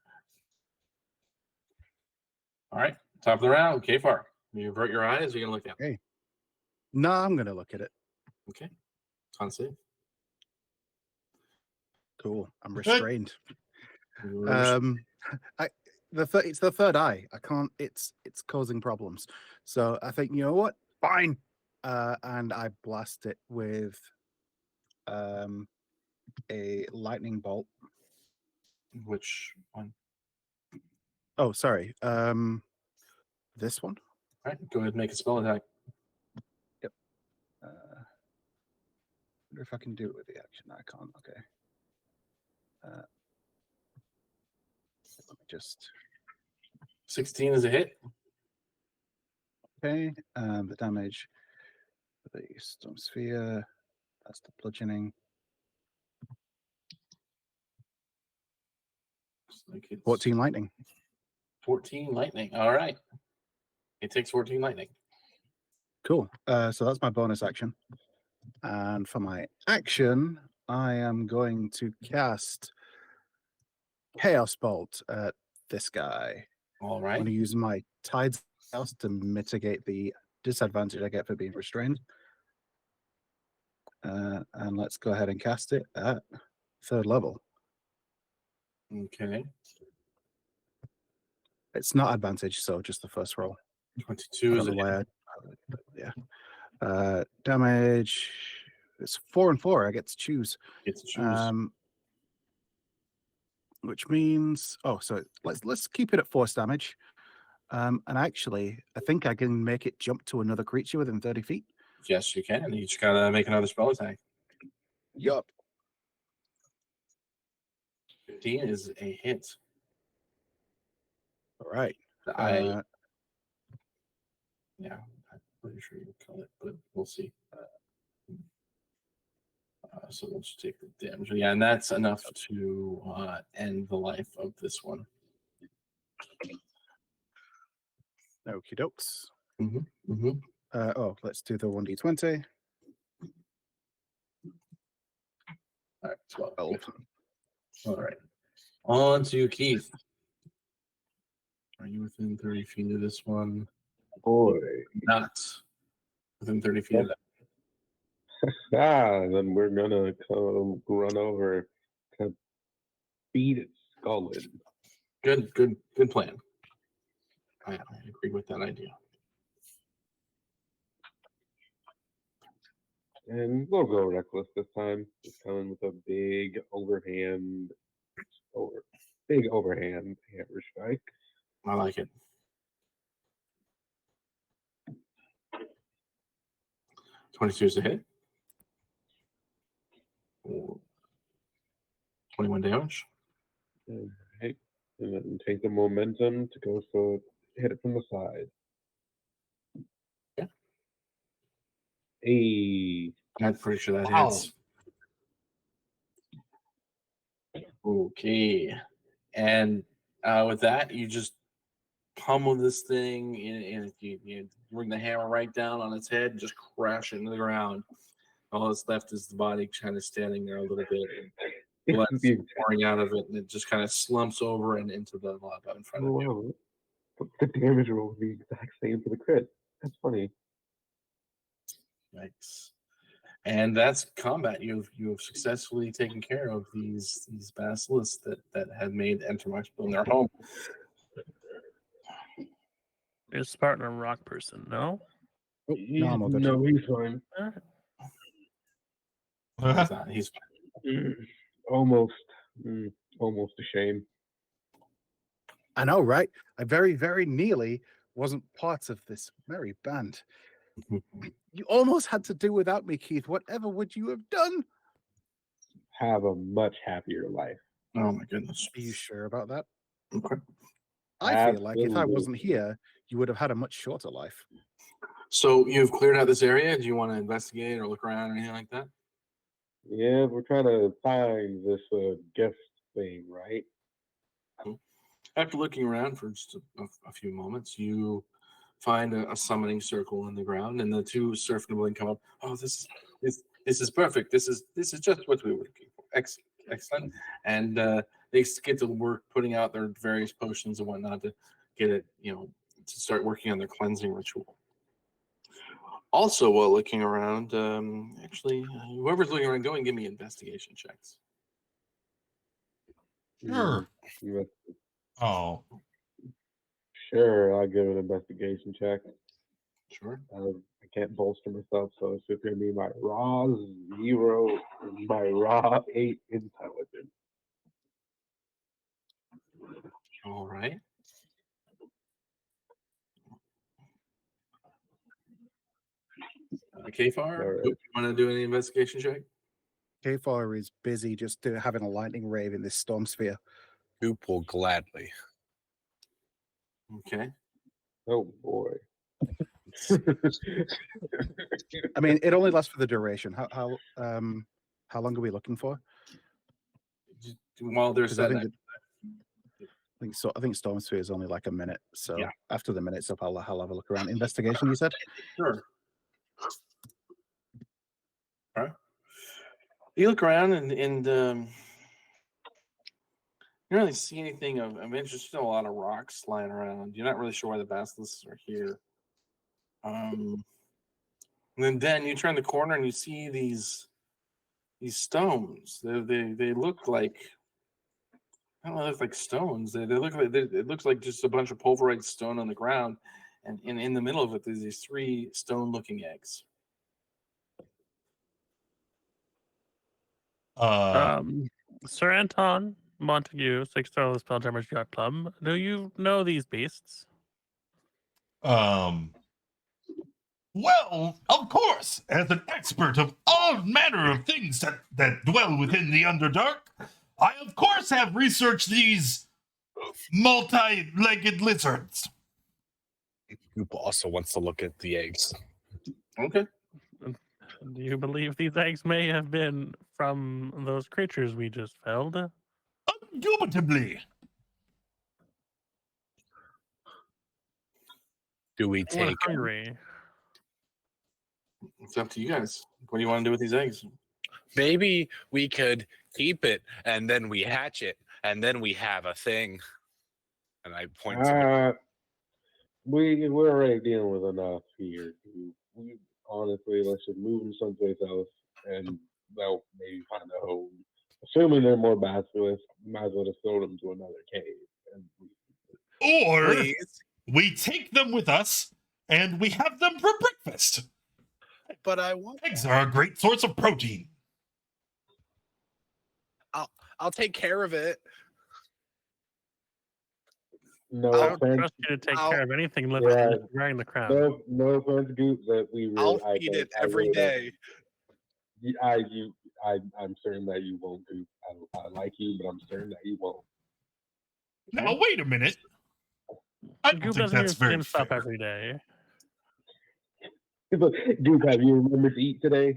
All right. Top of the round. Kfar. You avert your eyes. You're going to look at it. No, I'm gonna look at it. Okay. Con save. Cool. I'm restrained. Yours. It's the third eye. I can't. It's causing problems. So I think, you know what? Fine. And I blast it with a lightning bolt. Which one? Oh, sorry. This one. All right. Go ahead and make a spell attack. Wonder if I can do it with the action. I can't. Okay. Let me just. 16 is a hit. Okay. The damage for the storm sphere. That's the bludgeoning. Looks like it's 14 lightning. 14 lightning. All right. It takes 14 lightning. Cool. So that's my bonus action. And for my action, I am going to cast Chaos Bolt at this guy. All I'm right. going to use my Tides Chaos to mitigate the disadvantage I get for being restrained. And let's go ahead and cast it at 3rd level. Okay. It's not advantage, so just the first roll. 22 I is don't a know hit. why. Yeah. Damage It's 4 and 4. I get to choose. Get to choose. Which means so let's keep it at force damage. And actually, I think I can make it jump to another creature within 30 feet. Yes, you can. You just gotta make another spell attack. Yup. 15 is a hit. All right. Yeah, I'm pretty sure you kill it, but we'll see. So we'll just take the damage. Yeah, and that's enough to end the life of this one. Okie dokes. Mm-hmm. Let's do the 1d20. All right, 12. 12. All right. On to Keith. Are you within 30 feet of this one? Boy. Not within 30 feet of that. Then we're gonna come run over to beat its skull in. Good plan. I agree with that idea. And we'll go reckless this time. Just coming with a big overhand hammer strike. I like it. 22 is a hit. 21 damage. Right. And then take the momentum to go so hit it from the side. Yeah. I'm pretty sure that Wow. hits. Okay. And with that, you just pummel this thing and you bring the hammer right down on its head and just crash it into the ground. All that's left is the body kind of standing there a little bit. Blood pouring out of it, and it just kind of slumps over and into the lava in front of you. Wow. The damage roll was the exact same for the crit. That's funny. Yikes. And that's combat. You have successfully taken care of these basilisks that had made Entermarksville their home. Is Spartan a rock person? No. No, he's fine. He's Almost a shame. I know, right? I very, very nearly wasn't part of this merry band. You almost had to do without me, Keith. Whatever would you have done? Have a much happier life. Oh my goodness. Are you sure about that? Okay. I feel like if I Absolutely. wasn't here, you would have had a much shorter life. So you've cleared out this area. Do you want to investigate or look around or anything like that? Yeah, we're trying to find this gift thing, right? After looking around for just a few moments, you find a summoning circle in the ground, and the two surf nibbling come up. Oh, this is perfect. This is just what we were looking for. Excellent. And they get to work putting out their various potions and whatnot to get it, to start working on their cleansing ritual. Also, while looking around, whoever's looking around, go and give me investigation checks. Sure. Mm, Oh, Sure, I'll give an investigation check. Sure. I can't bolster myself, so it's just going to be my raw 8 intelligence. All right. Kfar, All right. you want to do any investigation check? Kfar is busy just having a lightning rave in this storm sphere. Goop will gladly. Okay. Oh boy. I mean, it only lasts for the duration. How long are we looking for? While there's 'Cause I that, I think storm sphere is only like a minute. So Yeah. after the minute's up, I'll have a look around. Investigation, you said? sure. All right. You look around and you don't really see anything of interest. Still a lot of rocks lying around. You're not really sure why the basilisks are here. And then you turn the corner and you see these stones. They look like, I don't know, they look like stones. They look like it looks like just a bunch of pulverized stone on the ground, and in the middle of it, there's these 3 stone-looking eggs. Sir Anton Montague, 6-star of the Spelljammer's Yacht Club. Do you know these beasts? Well, of course, as an expert of all manner of things that dwell within the Underdark, I of course have researched these multi-legged lizards. Goop also wants to look at the eggs. Okay. Do you believe these eggs may have been from those creatures we just felled? Indubitably. Do we We're take hungry. It's up to you guys. What do you want to do with these eggs? Maybe we could keep it and then we hatch it and then we have a thing. And I point to We're already dealing with enough here. We honestly, let's just move them someplace else, and they'll maybe find a home. Assuming they're more basilisks, might as well just throw them to another cave. And Or please. we take them with us and we have them for breakfast. But I won't. Eggs are a great source of protein. I'll take care of it. no I don't offense, trust you to take care of anything living wearing the crown. no offense, Goop, that we really. I'll I feed think- it I every really don't- day. I'm certain that you won't, Goop. I like you, but I'm certain that you won't. Now, wait a minute. I don't Goop think doesn't that's even very skin stuff fair. every day. Goop, have you remembered to eat today?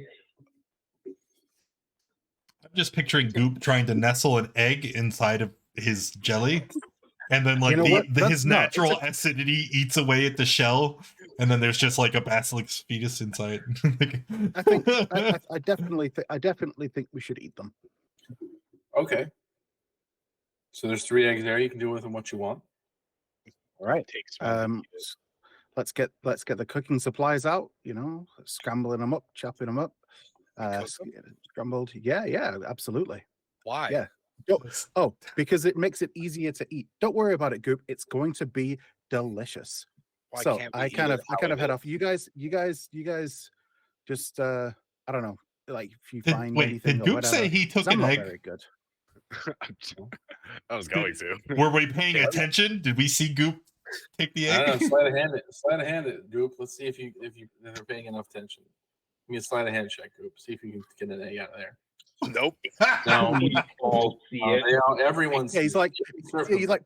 I'm just picturing Goop trying to nestle an egg inside of his jelly, and then like You know what? his No, it's natural acidity eats away at the shell, and then there's just like a basilisk fetus inside. I think I definitely think we should eat them. Okay. So there's 3 eggs there. You can do with them what you want. All right. Takes me. Let's get the cooking supplies out. Scrambling them up, chopping them up. Cook 'em? Scrambled. Yeah, absolutely. Why? Yeah. Oh, because it makes it easier to eat. Don't worry about it, Goop. It's going to be delicious. Why So can't we I eat kind it of how head it off. You guys just I don't know, like if you Did, find wait, anything did or Goop whatever. say he 'cause took I'm an not egg? very good. I was going to. Were we paying attention? Did we see Goop take the I don't egg? know, sleight of hand it, Goop. Let's see if they're paying enough attention. Give me a sleight of hand check, Goop. See if you can get an egg out of there. Nope. No, We all see it. everyone's. Yeah, he's like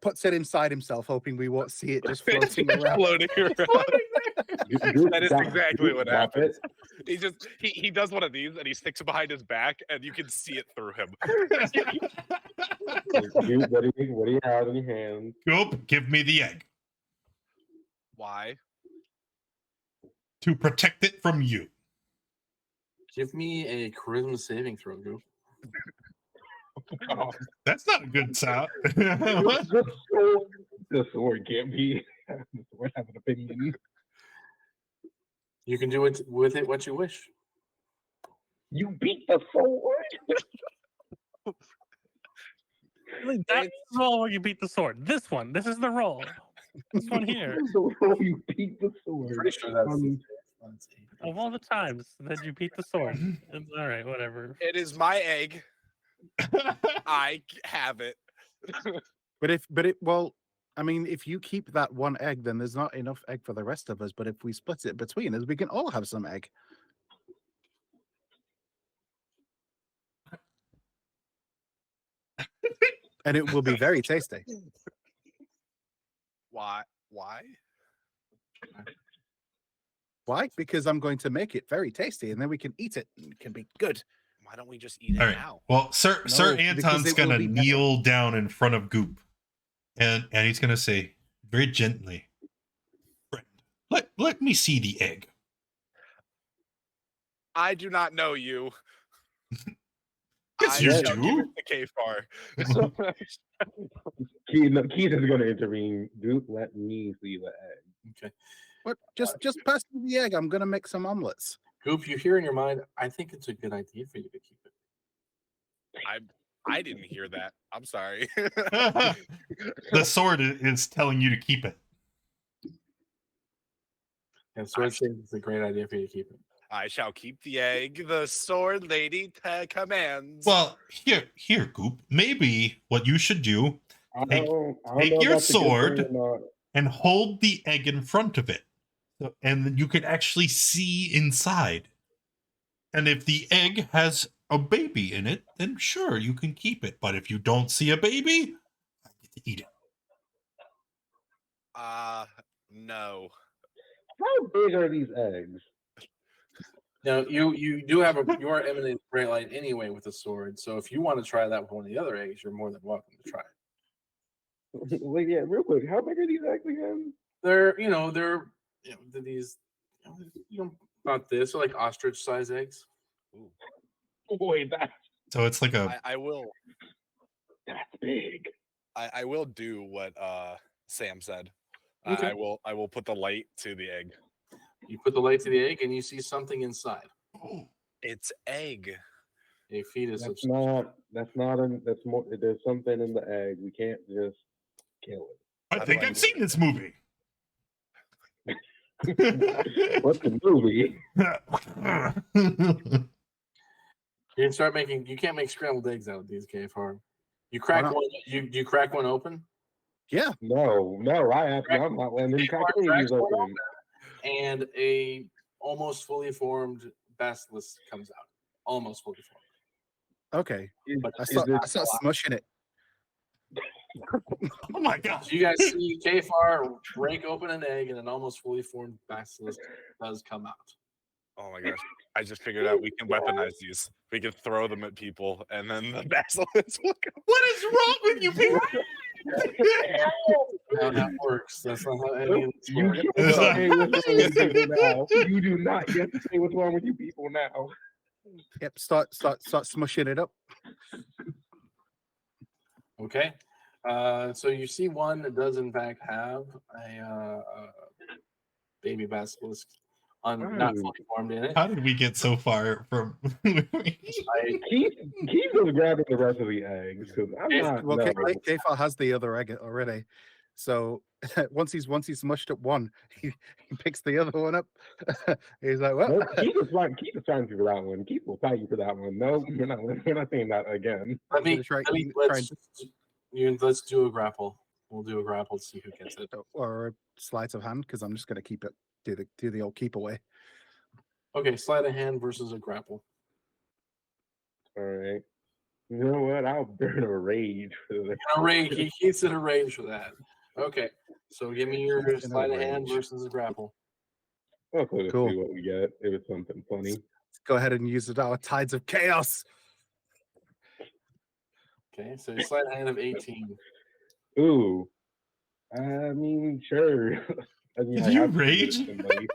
puts it inside himself, hoping we won't see it just floating around. Floating around. Goop, That is stop. exactly Goop, what stop happens. it. He does one of these and he sticks it behind his back and you can see it through him. Goop, what do you have in your hand? Goop, give me the egg Why? to protect it from you. Give me a charisma saving throw, Goop. That's not a good sound. The sword can't be. The sword has an opinion. You can do it with it what you wish. You beat the sword. That's the roll where you beat the sword. This is the roll. This one here. You beat the sword. Pretty sure that's. Of all the times that you beat the sword. It's all right, whatever. It is my egg. I have it. I mean, if you keep that one egg, then there's not enough egg for the rest of us. But if we split it between us, we can all have some egg. And it will be very tasty. Why? Why? Because I'm going to make it very tasty, and then we can eat it. And it can be good. Why don't we just eat it All right. now? Well, Sir No, because Anton's it will gonna be better. kneel down in front of Goop, and he's gonna say very gently, "Friend, let me see the egg." I do not know you. Yes, I you shall give do. it to K-Far. Keith is going to intervene. Goop, let me see the egg. Okay. What? Just pass me the egg. I'm going to make some omelets. Goop, you hear in your mind, I think it's a good idea for you to keep it. I didn't hear that. I'm sorry. The sword is telling you to keep it. And so I think it's a great idea for you to keep it. I shall keep the egg. The sword lady commands. Well, here, Goop. Maybe what you should do, I Take- don't take know your if that's a good thing sword. or not. and hold the egg in front of it. And then you can actually see inside. And if the egg has a baby in it, then sure, you can keep it. But if you don't see a baby, I get to eat it. No. How big are these eggs? Now you do have you are emanating bright light anyway with the sword. So if you want to try that with one of the other eggs, you're more than welcome to try it. Like, yeah, real quick, how big are these eggs again? They're these about this, they're like ostrich size eggs. Ooh. Boy, that's So it's like a I will. that's big. I will do what Sam said. Okay. I will put the light to the egg. You put the light to the egg and you see something inside. It's egg. A fetus of That's more. There's something in the egg. We can't just kill I think I've seen this movie. it. What's the movie? You can start making. You can't make scrambled eggs out of these, KFR. You crack not? one. You crack one open, Yeah. No, I'm not letting them crack any of these open. and a almost fully formed basilisk comes out. Almost fully formed. Okay. But I it's start not alive. smushing it. Oh my god. So you guys see KFR break open an egg, and an almost fully formed basilisk does come out. Oh my gosh. I just figured out we can weaponize these. We can throw them at people, and then the basilisk will come. What is wrong with you people? How that works. That's not how any of this You works. can't say what's wrong with you people now. You do not get to say what's wrong with you people now. Yep. Start smushing it up. Okay. So you see one that does in fact have a baby basilisk not fully formed in it. How did we get so far from Keith is grabbing the rest of the eggs because I'm not. Well, No. Kefar has the other egg already, so once he's smushed up one, he picks the other one up. He's like, "Well, Nope, Keith is trying for that one. Keith will fight you for that one. No, we're not saying that again. Let's do a grapple. We'll do a grapple to see who gets it. or a sleight of hand," because I'm just going to keep it. Do the old keep away. Okay, sleight of hand versus a grapple. All right. You know what? I'll burn a rage for this. A rage. He keeps it a rage for that. Okay, so give me your In a sleight of hand rage. versus a grapple. Also, to Cool. see what we get. If it's something funny. Let's go ahead and use our tides of chaos. Okay, so your sleight of hand of 18. Ooh. I mean, sure. I mean, Did I you have to shoot rage? somebody.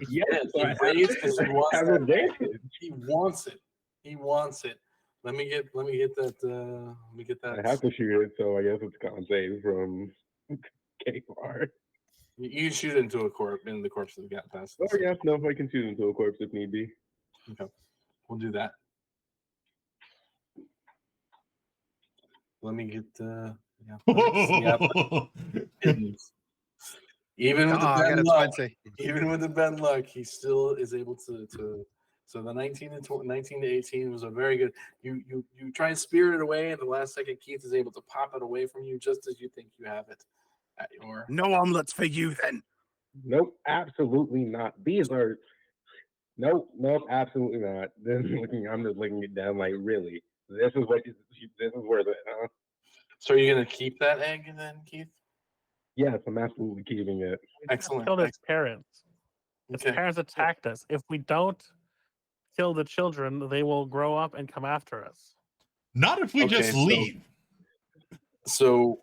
Yes, Yes, I he have raged to 'cause he wants have that advantage. He wants it. He wants it. Let me get that. Let me get that. I have to shoot it, so I guess it's con save from K-Bar. You shoot into a corpse, in the corpse that got past. Oh yes, no, I can shoot into a corpse if need be. Okay, we'll do that. Let me get the. Even with the I got bad a luck, 20. even with the bad luck, he still is able to. So the 19 to 18 was a very good. You try and spirit it away, and the last second, Keith is able to pop it away from you just as you think you have it at your. No omelets for you then. Nope, absolutely not. These are nope, absolutely not. I'm just looking it down like really. This is worth it, huh? So are you gonna keep that egg then, Keith? Yes, I'm absolutely keeping it. Excellent. Killed his parents. His Okay. parents attacked us. If we don't kill the children, they will grow up and come after us. Not if we Okay, just so- leave. So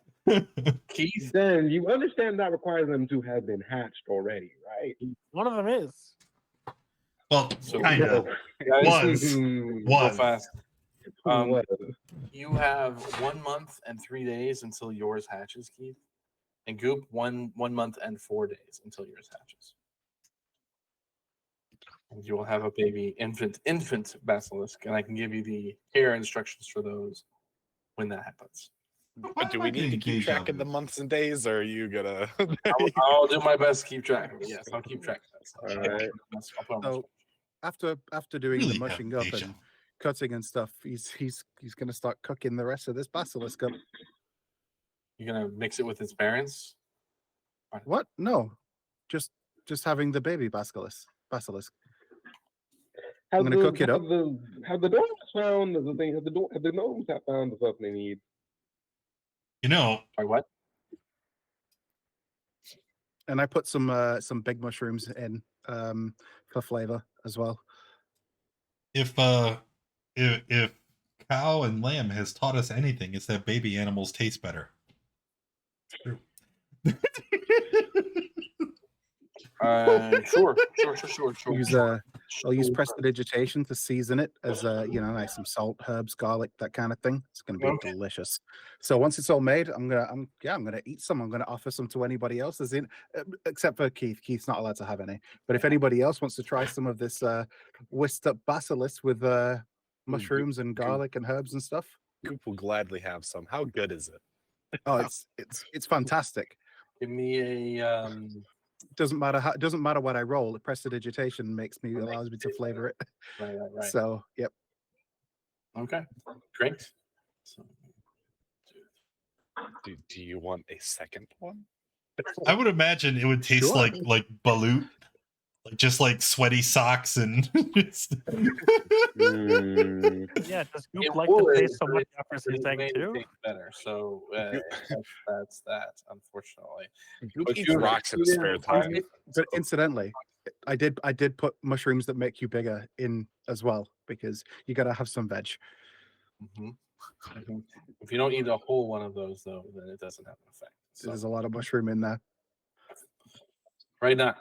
Keith, Then you understand that requires them to have been hatched already, right? One of them is. Well, So- kind of. guys, Was. go fast. What? You have 1 month and 3 days until yours hatches, Keith. And Goop, 1 month and 4 days until yours hatches. And you will have a baby infant basilisk, and I can give you the care instructions for those when that happens. But do we need to keep track of the months and days, or are you gonna? I'll do my best to keep track of it. Yes, I'll keep track of that. All right. I'll put on my So- after doing Really the mushing have up patience. and cutting and stuff, he's going to start cooking the rest of this basilisk up. You're gonna mix it with its parents. What? No, just having the baby basilisk. I'm gonna cook it up. Have the gnomes found the thing? Have the gnomes found the stuff they need? You know, Sorry, what? And I put some big mushrooms in for flavor as well. if cow and lamb has taught us anything, it's that baby animals taste better. True. Sure. I'll use prestidigitation to season it as like some salt, herbs, garlic, that kind of thing. It's going to be Okay. delicious. So once it's all made, I'm gonna eat some. I'm gonna offer some to anybody else. Except for Keith. Keith's not allowed to have any. But if anybody else wants to try some of this whisked up basilisk with mushrooms and garlic and herbs and stuff, Goop will gladly have some. How good is it? oh, it's fantastic. Give me a Doesn't matter what I roll. The prestidigitation allows me to flavor it. right. So yep. Okay, great. So, Do you want a second one? I would imagine it would taste Sure. like balut, like just like sweaty socks and just... Yeah, does Goop It like to would, taste so but much it- offers it his is egg made to too? taste better. So that's that, unfortunately. Goop But eats you- rocks in his you spare didn't- time. But incidentally, I did put mushrooms that make you bigger in as well, because you got to have some veg. Mhm. If you don't eat a whole one of those, though, then it doesn't have an effect. So There's a lot of mushroom in there. right now,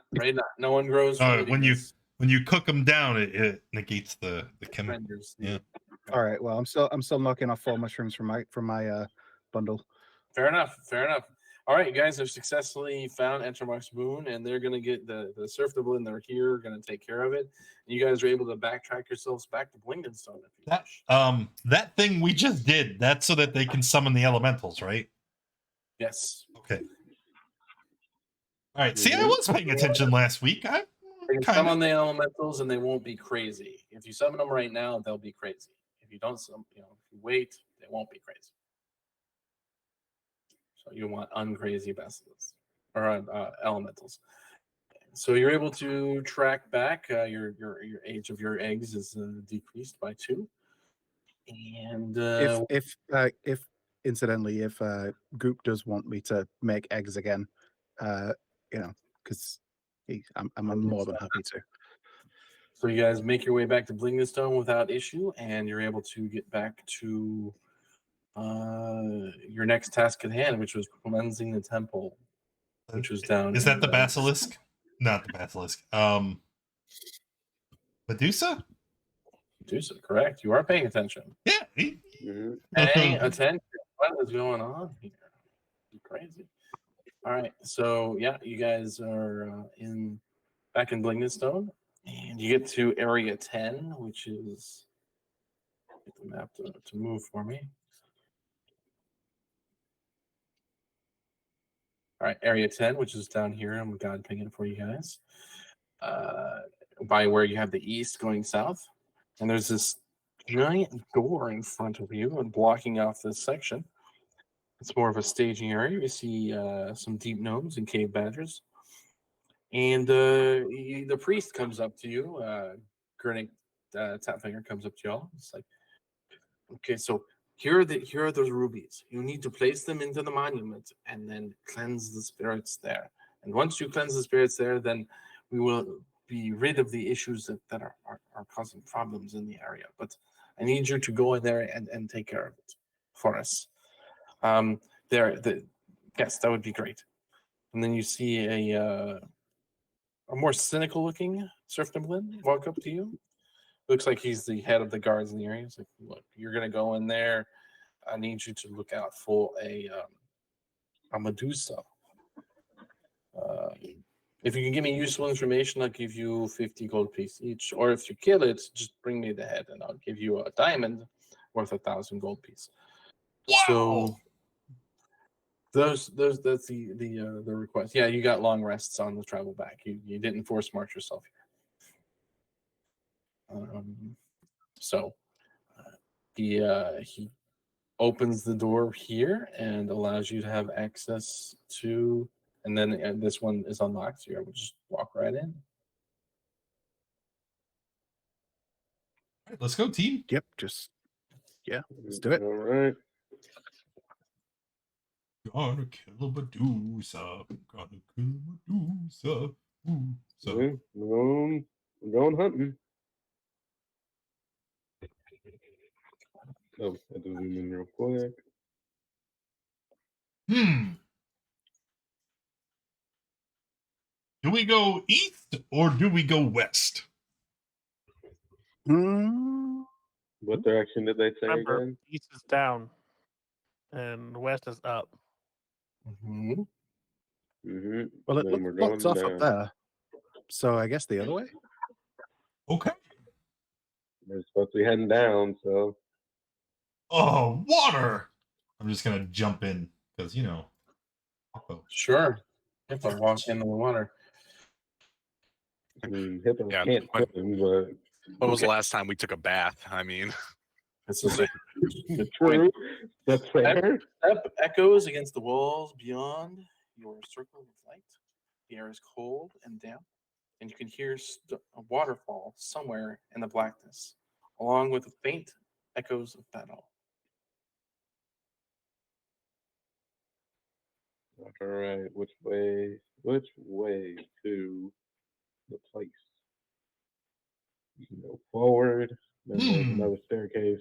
no one grows. from when eating you cook them down, it negates the chemical. renders. Yeah. All right. Well, I'm still knocking off 4 mushrooms from my bundle. Fair enough. All right, you guys have successfully found Entermark's moon, and they're going to get the surf doubloon. They're here, going to take care of it. And you guys are able to backtrack yourselves back to Blingdenstone if you wish. That thing we just did, that's so that they can summon the elementals, right? Yes. Okay. All right. See, I was paying attention last week. They can summon the elementals, and they won't be crazy. If you summon them right now, they'll be crazy. If you don't, if you wait, they won't be crazy. So you want uncrazy basilisks or elementals. So you're able to track back. Your age of your eggs is decreased by 2. And If incidentally, if Goop does want me to make eggs again, because I'm more than happy to. so you guys make your way back to Blingdenstone without issue, and you're able to get back to your next task at hand, which was cleansing the temple, which was down. Is that the basilisk? Not the basilisk. Medusa? Medusa, correct. You are paying attention. Yeah. Paying attention. What is going on here? It's crazy. All right. So yeah, you guys are back in Blingdenstone, and you get to area 10, which is get the map to move for me. All right, area 10, which is down here. I'm God pinging for you guys. By where you have the east going south. And there's this giant door in front of you and blocking off this section. It's more of a staging area. You see some deep gnomes and cave badgers. And the priest comes up to you. Grinning Tapfinger comes up to y'all. It's like, okay, so here are those rubies. You need to place them into the monument and then cleanse the spirits there. And once you cleanse the spirits there, then we will be rid of the issues that are causing problems in the area. But I need you to go in there and take care of it for us. Yes, that would be great. And then you see a more cynical looking serfdom walk up to you. Looks like he's the head of the guards in the area. He's like, look, you're gonna go in there. I need you to look out for a Medusa. If you can give me useful information, I'll give you 50 gold piece each. Or if you kill it, just bring me the head, and I'll give you a diamond worth 1,000 gold piece. Wow. So that's the request. Yeah, you got long rests on the travel back. You didn't force march yourself So he opens the door here and allows you to have access to, and then this one is unlocked, so you're able to just walk right in. Let's go, team. Yep, just let's do it. All right. Gonna kill a Medusa. Gonna kill a Medusa. Ooh, so Yeah, we're going hunting. Oh, I have to zoom in real quick. do we go east or do we go west? Mm, What direction did they say Remember, again? east is down and west is up. Mm-hmm. Mm-hmm. well, it Then we're looks going off up down. there. So I guess the other way. Okay. We're supposed to be heading down, so Oh, water! I'm just gonna jump in because Sure. If I walk into the water. I mean, hippos Yeah, can't when- swim, but When was the last time we took a bath? I mean, This is a good true. point. That's fair. Step echoes against the walls beyond your circle of light. The air is cold and damp, and you can hear a waterfall somewhere in the blackness, along with faint echoes of battle. All right, which way? Which way to the place? You can go forward. Then there's another staircase.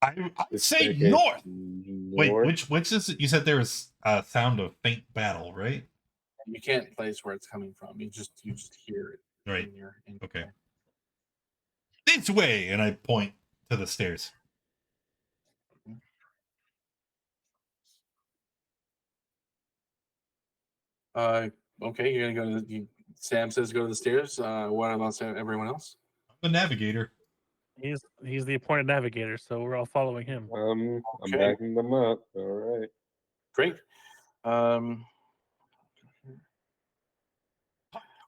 I'd This say staircase north. Wait, north. which is it? You said there was a sound of faint battle, right? You can't place where it's coming from. You just hear it. Right. In Okay. This way, and I point to the stairs. Okay, you're gonna go to Sam says go to the stairs. What about everyone else? I'm the navigator. He's the appointed navigator, so we're all following him. I'm Okay. backing them up. All right. Great.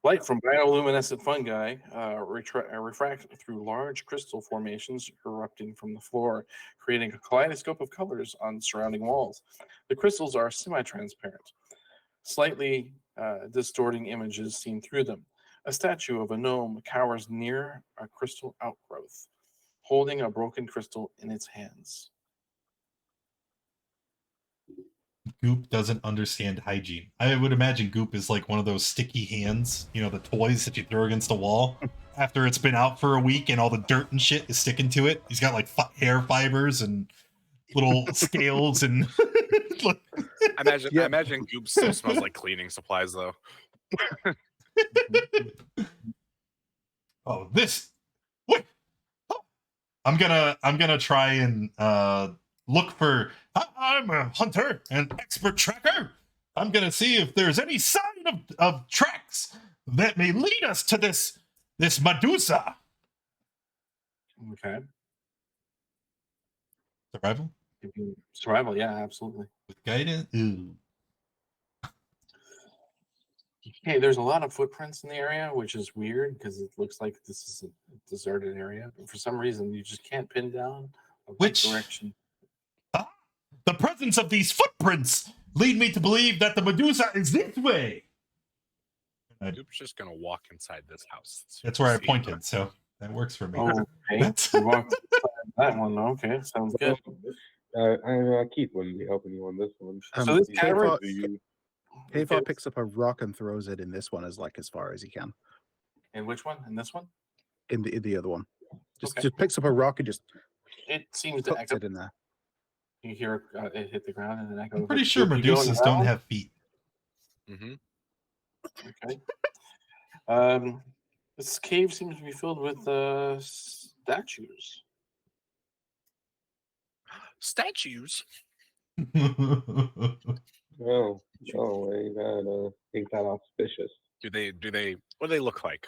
Light from bioluminescent fungi refract through large crystal formations erupting from the floor, creating a kaleidoscope of colors on surrounding walls. The crystals are semi-transparent, slightly distorting images seen through them. A statue of a gnome cowers near a crystal outgrowth, holding a broken crystal in its hands. Goop doesn't understand hygiene. I would imagine Goop is like one of those sticky hands, the toys that you throw against the wall after it's been out for a week and all the dirt and shit is sticking to it. He's got like hair fibers and little scales and. I imagine Goop still smells like cleaning supplies though. Oh, this. What? Oh. I'm gonna try and look for. I'm a hunter and expert tracker. I'm gonna see if there's any sign of tracks that may lead us to this Medusa. Okay. Survival Survival, yeah, absolutely. with guidance. Ooh. Okay, there's a lot of footprints in the area, which is weird because it looks like this is a deserted area. But for some reason, you just can't pin down which direction. The presence of these footprints lead me to believe that the Medusa is this way. Goop's just gonna walk inside this house. That's where I See. pointed, so that works for me. Okay, That's- you walked inside that one. Okay, sounds good. I Keith wouldn't be helping you on this one. So this He cavern- said to you- Havar picks up a rock and throws it in this one as far as he can. In which one? In this one? In the other one, Okay. just picks up a rock and just It seems to puts echo. it in there. You hear it hit the ground and then echo. I'm pretty sure Medusas don't have feet. Mm-hmm. Okay. This cave seems to be filled with statues. Statues. Oh, ain't that auspicious? Do they? What do they look like?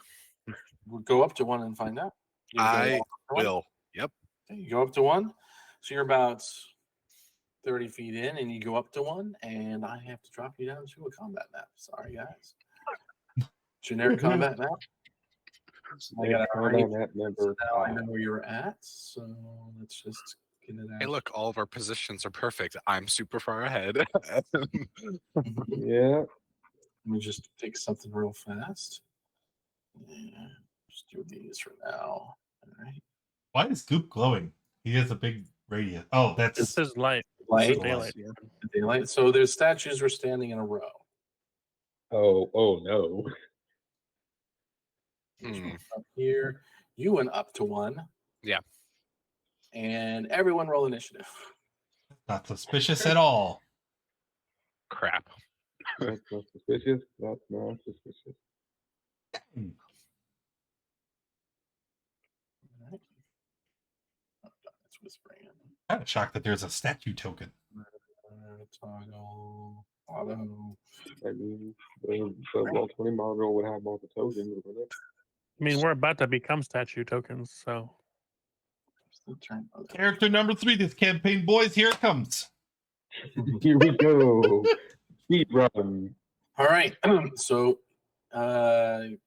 We'll go up to one and find out. You go I up to one? will. Yep. Okay, you go up to one. So you're about 30 feet in, and you go up to one, and I have to drop you down to a combat map. Sorry, guys. Generic combat map. I got Count on that So number now I 5. know where you're at. So let's just get it out. Hey, look, all of our positions are perfect. I'm super far ahead. Mhm. Yeah. Let me just take something real fast. Yeah, just do these for now. All right. Why is Goop glowing? He has a big radius. Oh, This that's is light. Light, This is daylight. Yeah. daylight. So there's statues were standing in a row. Oh no. There's Hmm. one up here. You went up to one. Yeah. And everyone roll initiative. not suspicious at all. Crap. That's not suspicious. That's not suspicious. All right. Oh, it's whispering. Kind of shocked that there's a statue token. Toggle. Auto. I mean, the Level 20 model would have all the tokens, wouldn't it? I mean, we're about to become statue tokens, so Turn. Character number 3 this campaign, boys. Here it comes. Here we go. Speed run. All right. So I'm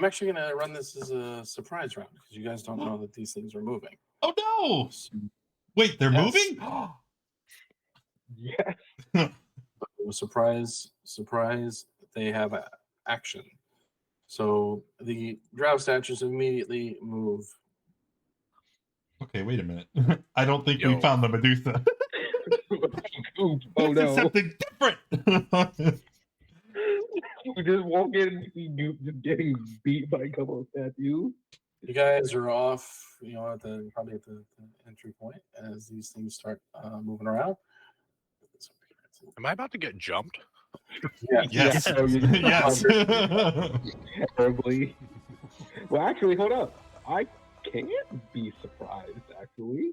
actually going to run this as a surprise round because you guys don't know that these things are moving. Oh no! So, Wait, they're Yes. moving? Yes. surprise, they have action. So the drow statues immediately move. Okay, wait a minute. I don't think we Yo. found the Medusa. Oh This is no. something different. We just walk in and see Goop just getting beat by a couple of statues. You guys are off, probably at the entry point as these things start moving around. Am I about to get jumped? Yeah. Yes. Yeah, you- Yes. Terribly. Well, actually, hold up. I can't be surprised, actually.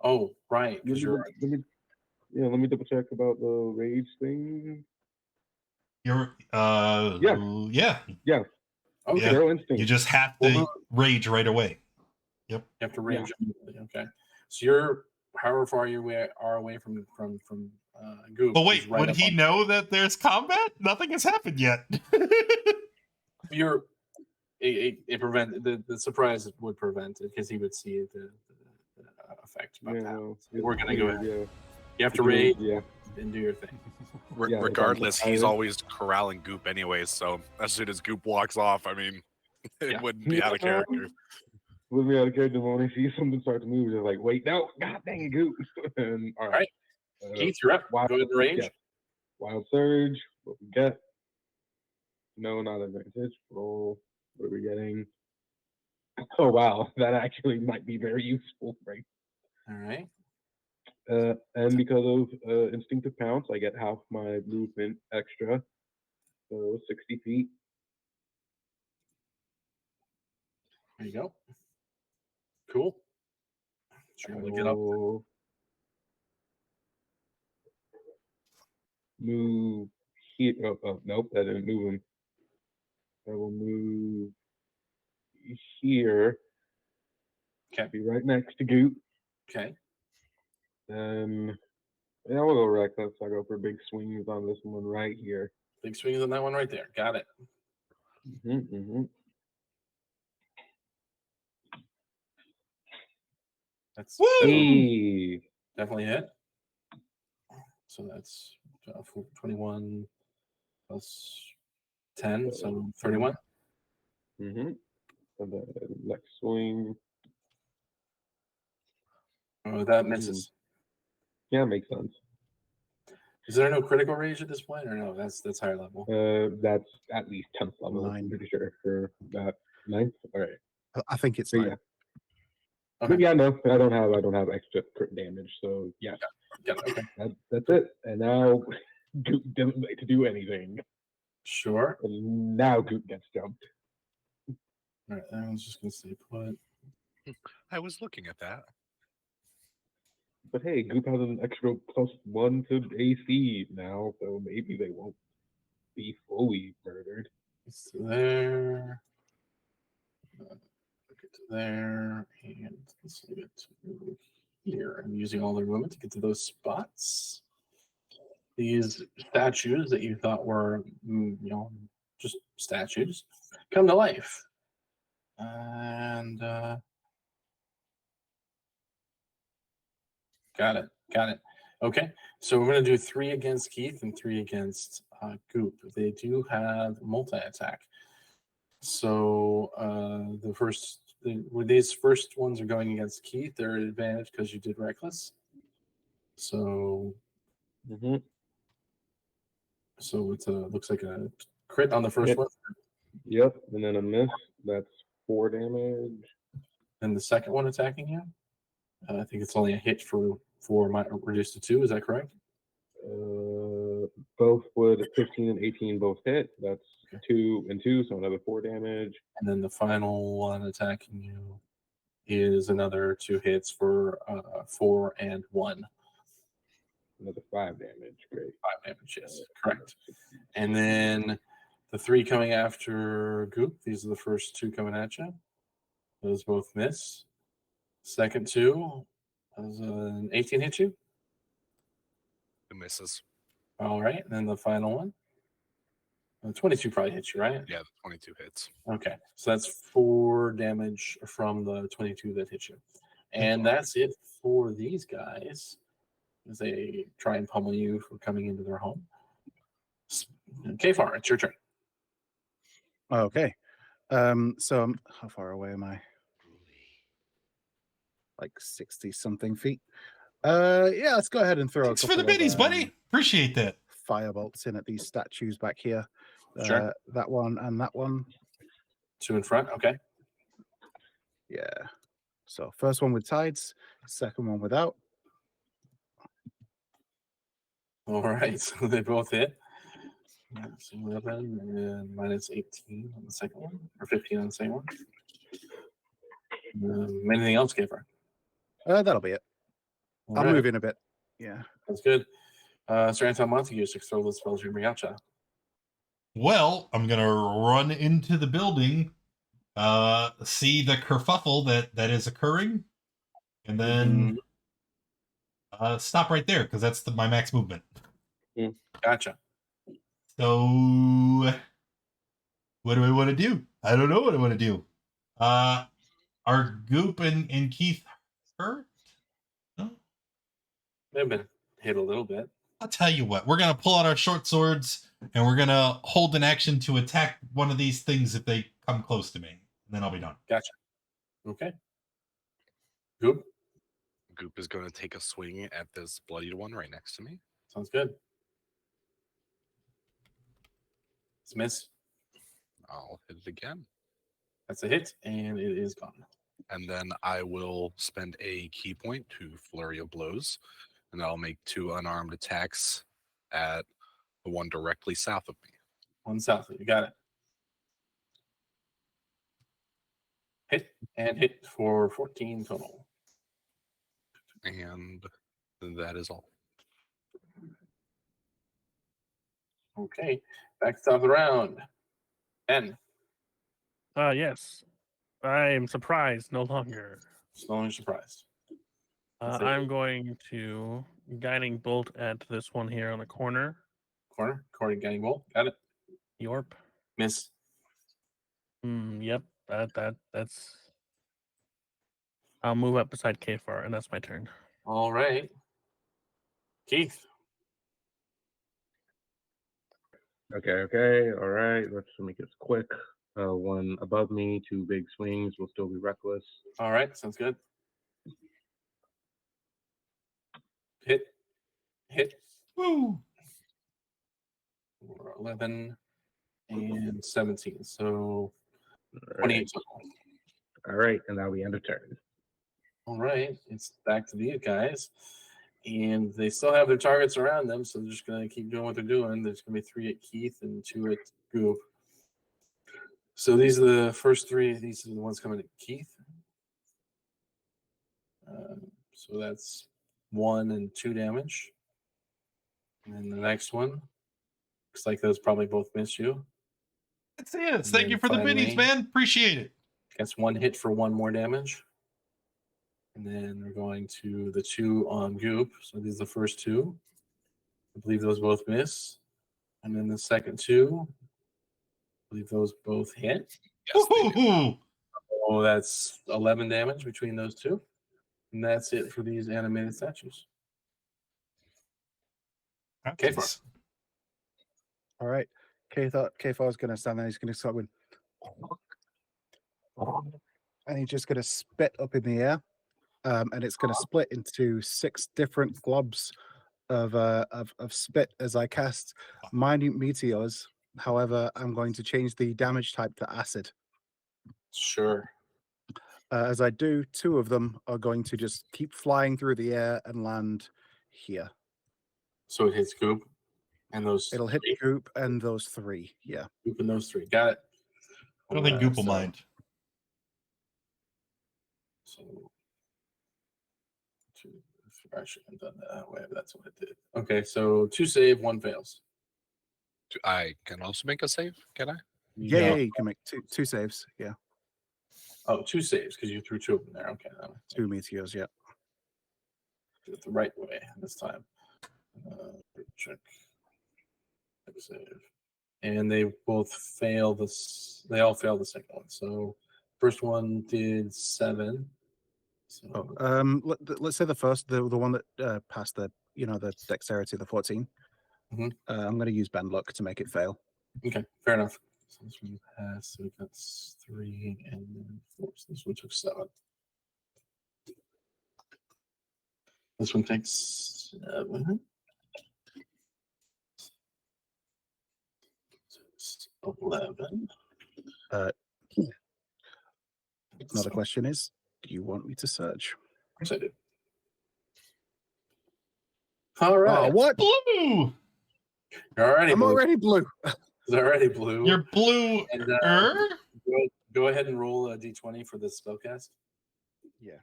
Oh, right. Let Because me, you're let me double check about the rage thing. You're Yeah. yeah. okay. Yeah. Zero instinct. You just have to rage right away. You have to range immediately. Okay. So you're however far you are away from Goop. But is wait, right would up he on- know that there's combat? Nothing has happened yet. You're it prevent the surprise would prevent it because he would see the effect about Yeah, that. well, So we're gonna go ahead. Yeah. You have to rage Yeah. and do your thing. Yeah, Regardless, he's I- always corralling Goop anyways. So as soon as Goop walks off, I mean, it Yeah. wouldn't be out of character. Would be out of character when I see something start to move. Just like, wait, no, god dang it, Goop. And all right. Keith, you're up. Wild, Go ahead and rage. yeah. Wild surge. What we get? No, not advantage. Roll. What are we getting? Oh wow, that actually might be very useful, right? All right. And because of instinctive pounce, I get half my movement extra, so 60 feet. There you go. Cool. So you're gonna get up. will move here. Oh, nope, that didn't move him. I will move here. Okay. Be right next to Goop. Okay. Then yeah, we'll go reckless. I'll go for big swings on this one right here. Big swings on that one right there. Got it. That's Woo! Hey. definitely it. So that's 21 plus 10, so 31. And then next swing. Oh, that misses. Yeah, makes sense. Is there no critical range at this point, or no? That's higher level. That's at least 10th level. I'm 9. pretty sure for that 9th. All right. I think it's But like yeah. Okay. But yeah, no, I don't have extra crit damage, so yeah, Got it. Okay. that's it. And now Goop doesn't like to do anything. Sure. And now Goop gets jumped. All right. I was just gonna say put. I was looking at that. But hey, Goop has an extra +1 to AC now, so maybe they won't be fully murdered. It's there. Get to there, and let's get to here. I'm using all their movement to get to those spots. these statues that you thought were, just statues, come to life. And got it. Okay, so we're gonna do 3 against Keith and 3 against Goop. They do have multi-attack. So these first ones are going against Keith. They're at advantage because you did reckless. So Mm-hmm. so it looks like a crit on the first Yep. one, Yep, and then a miss. That's 4 damage. and the second one attacking you. I think it's only a hit for reduced to 2. Is that correct? Both would 15 and 18 both hit. That's 2 and 2, so another 4 damage. And then the final one attacking you is another 2 hits for 4 and 1. Another 5 damage. Great. 5 damage, yes, correct. And then the 3 coming after Goop. These are the first 2 coming at you. Those both miss. Second 2, does an 18 hit you? It misses. All right. And then the final one. 22 probably hits you, right? Yeah, the 22 hits. Okay. So that's 4 damage from the 22 that hit you. And that's it for these guys as they try and pummel you for coming into their home. Kfar, it's your turn. Okay. So how far away am I? Like 60 something feet. Yeah, let's go ahead and throw Thanks a for the couple of, biddies, buddy. Appreciate that. firebolts in at these statues back here. Sure. That one and that one. 2 in front. Okay. Yeah. So first one with tides, second one without. All right. So they both hit. That's 11 and minus 18 on the second one, or 15 on the second one. Anything else, Kfar? That'll be it. All I'll right. move in a bit. Yeah. That's good. Sir Anton Montague, 6 throw the spells you bring out, child. Well, I'm gonna run into the building, see the kerfuffle that is occurring, and then stop right there because that's my max movement. Gotcha. So, what do I want to do? I don't know what I want to do. Are Goop and Keith hurt? No? They've been hit a little bit. I'll tell you what. We're gonna pull out our short swords and we're gonna hold an action to attack one of these things if they come close to me. And then I'll be done. Gotcha. Okay. Goop. Goop is going to take a swing at this bloodied one right next to me. Sounds good. It's a miss. I'll hit it again. That's a hit, and it is gone. And then I will spend a key point to Flurry of Blows, and I'll make 2 unarmed attacks at the one directly south of me. One south. You got it. Hit and hit for 14 total. And that is all. Okay. Back to the top of the round. Ben. Yes. I am surprised no longer. No longer surprised. That's it. I'm going to guiding bolt at this one here on the corner. Corner. Corey Gang Bolt. Got it. Yorp. Miss. Yep. That's. I'll move up beside Kfar, and that's my turn. All right. Keith. Okay. All right. Let's make this quick. 1 above me, 2 big swings will still be reckless. All right. Sounds good. Hit. Woo! 11 and 17. So All 28 right. total. All right, and now we end a turn. All right. It's back to these guys. And they still have their targets around them, so they're just going to keep doing what they're doing. There's going to be 3 at Keith and 2 at Goop. So these are the first 3. These are the ones coming at Keith. So that's 1 and 2 damage. And then the next one, looks like those probably both miss you. That's it. And Thank you then for the biddies, finally- man. Appreciate it. That's 1 hit for 1 more damage. And then we're going to the 2 on Goop. So these are the first 2. I believe those both miss. And then the second two, I believe those both hit. Yes, they do. Woohoo! Oh, that's 11 damage between those two. And that's it for these animated statues. Okay, far. Nice. All right. K-Far's going to stand there. He's going to start with, and he's just going to spit up in the air, and it's going to split into 6 different globs of spit as I cast minute meteors. However, I'm going to change the damage type to acid. Sure. As I do, 2 of them are going to just keep flying through the air and land here. So it hits Goop and those. It'll hit 3. Goop and those 3. Yeah. Goop and those 3. Got it. I don't think Goop will So- mind. So, I should have done that way, but that's what it did. Okay, so 2 save, 1 fails. I can also make a save, can I? Yeah, you can make two saves. Yeah. Oh, 2 saves because you threw 2 of them there. Okay, that 2 meteors. Yeah. do it the right way this time. Check. Save. And they both fail this. They all fail the second one. So first one did 7. So Let's say the first, the one that passed the the dexterity, the 14. Mhm. I'm going to use bend luck to make it fail. okay, fair enough. So this one passed. So that's 3 and then 4. So this one took 7. This one takes 7. So it's 11. Another question is, do you want me to search? Of course I do. All right. Oh, what? Blue! You're already I'm blue. already blue. It's already blue. You're blue. And, go ahead and roll a d20 for this spellcast. Yeah.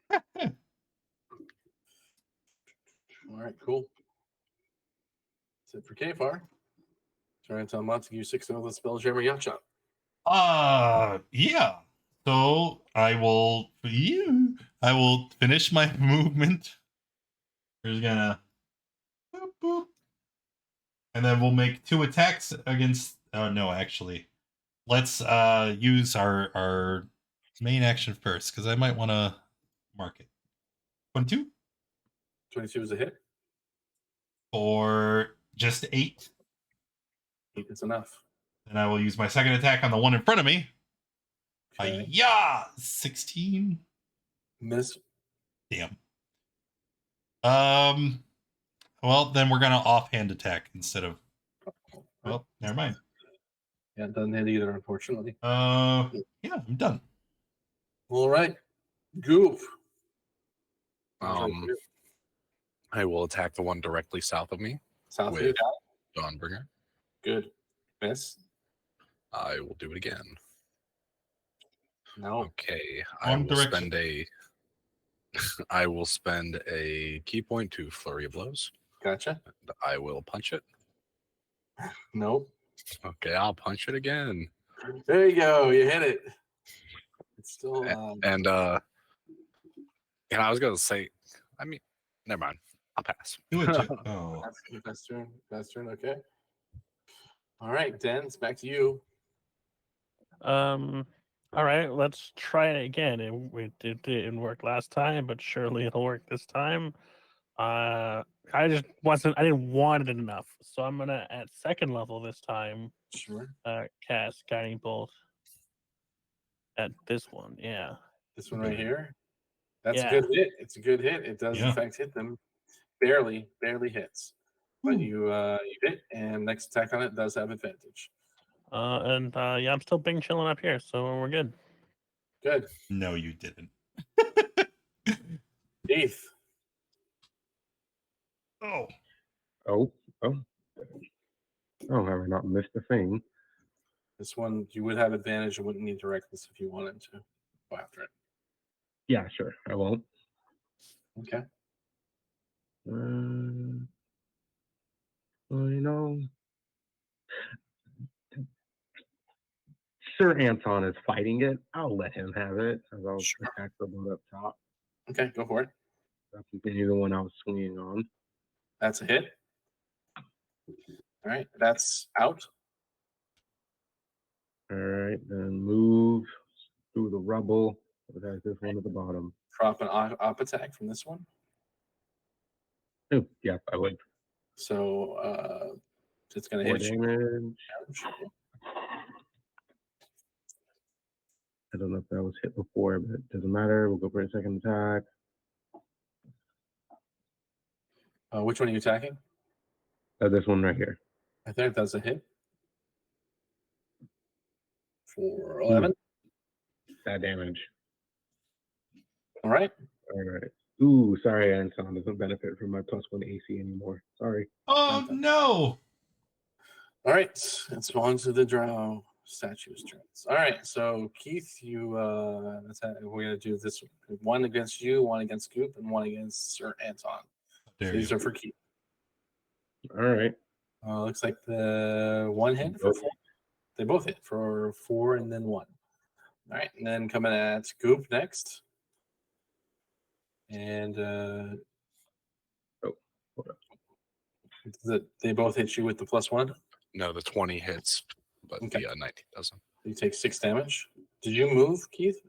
All right, cool. That's it for Kfar. Trying to tell Montague 6 of the spells Jammer Yacht Yeah. So I will finish my movement. We're just gonna boop, boop. And then we'll make 2 attacks against no, actually. Let's use our main action first, because I might want to mark it. 22 22 is a hit. or just 8. It's enough. Then I will use my second attack on the one in front of me. Okay. Yeah, 16. Miss. Damn. Well, then we're gonna offhand attack instead of. Well, never mind. Yeah, it doesn't hit either, unfortunately. Yeah, I'm done. All right. Goop. I will attack the one directly south of me, South with- of Dawnbringer. Good. Miss. I will do it again. No. Okay, Wrong direction. I will spend a key point to flurry of blows. Gotcha. And I will punch it. No. Okay, I'll punch it again. There you go. You hit it. It's still. And I was gonna say, I mean, never mind. I'll pass. Do it, Chip. Oh, Best turn. Best turn. Okay. All right, Dan. It's back to you. All right, let's try it again. It didn't work last time, but surely it'll work this time. I didn't want it enough, so I'm gonna at second level this time Sure. cast Guiding Bolt at this one. Yeah. This one right here. That's Yeah. a good hit. It's a good hit. It does Yeah. in fact hit them. Barely hits. But you hit, and next attack on it does have advantage. Yeah, I'm still being chilling up here, so we're good. Good. no, you didn't. Keith. Oh, Oh. Have I not missed a thing? This one you would have advantage. You wouldn't need to reckless if you wanted to go after it. Yeah, sure. I won't. Okay. Well, Sir Anton is fighting it. I'll let him have it. As I'll Sure. attack the one up top. Okay, go for it. I'll continue the one I was swinging on. That's a hit. All right, that's out. All right, then move through the rubble. Attack this one at the bottom. Drop an op attack from this one. Oh, yeah, I would. So it's going to 4 hit you. damage. I don't know if that was hit before, but it doesn't matter. We'll go for a second attack. Which one are you attacking? This one right here. I think that's a hit. For 11. That damage. All right. All right. Ooh, sorry, Anton doesn't benefit from my +1 AC anymore. Sorry. Oh no! All right. It's on to the drow statue's turns. All right. So Keith, we're gonna do this one against you, one against Goop, and one against Sir Anton. So these are for Keith. All right. Looks like the one hit for 4. They both hit for 4 and then 1. All right, and then coming at Goop next. And Hold up. they both hit you with the +1. No, the 20 hits, but Okay. the 19 doesn't. You take 6 damage. Did you move, Keith?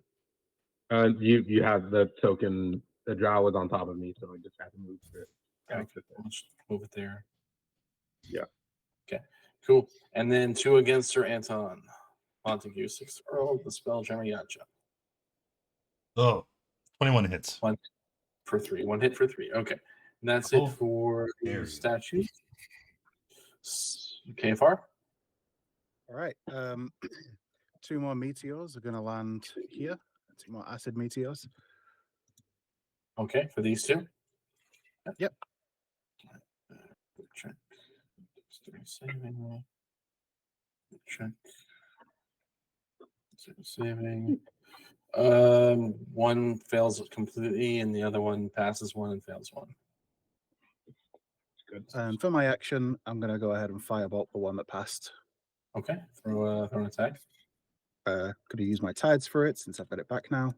You have the token. The drow was on top of me, so I just had to move it. Okay, let's move it there. Yeah. Okay, cool. And then 2 against Sir Anton. Montague, 6 Earl, the spell Jeremiacha. Oh, 21 hits. For 3. 1 hit for 3. Okay. And that's Oh, it for there you go. statues. KFR? All right. 2 more meteors are going to land here. 2 more acid meteors. Okay, for these 2? Yep. Check. Saving. Check. Saving. One fails completely, and the other one passes 1 and fails 1. Good. And for my action, I'm going to go ahead and firebolt the one that passed. Okay, throw an attack. Going to use my tides for it since I've got it back now.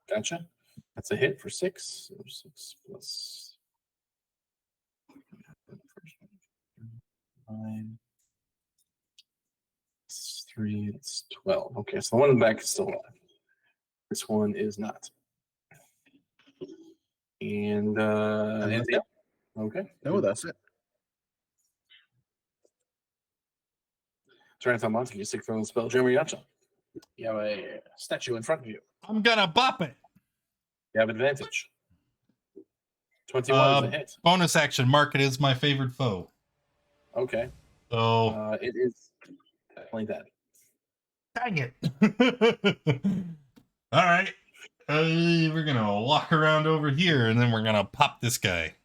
Gotcha. That's a hit for 6. So 6 plus 9. 3, it's 12. Okay, so the one in the back is still alive. This one is not. And anything else? Okay. No, that's it. Turn on Montague, 6 from the spell Jeremiacha. You have a statue in front of you. I'm gonna bop it. You have advantage. 21 is a hit. Bonus action. Mark it is my favorite foe. Okay. So It is definitely dead. dang it. All right. We're gonna walk around over here and then we're gonna pop this guy.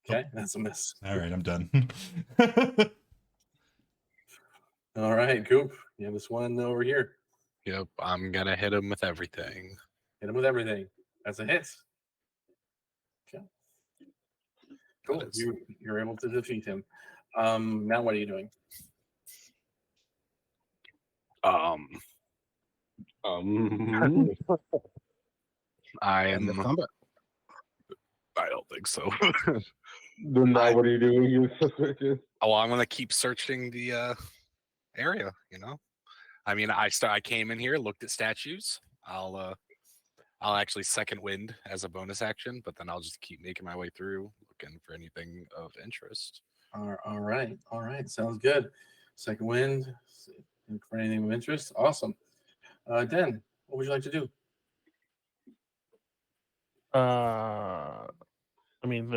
Okay, that's a miss. All right, I'm done. All right, Goop. You have this one over here. Yep, I'm gonna hit him with everything. Hit him with everything. That's a hit. Okay. Cool. That is- You're able to defeat him. Now what are you doing? I End am. of combat. I don't think so. Then now what are you doing? You suspicious? Oh, I'm gonna keep searching the area. You know, I mean, I came in here, looked at statues. I'll actually second wind as a bonus action, but then I'll just keep making my way through, looking for anything of interest. All right. Sounds good. Second wind. Look for anything of interest. Awesome. Den, what would you like to do? I mean,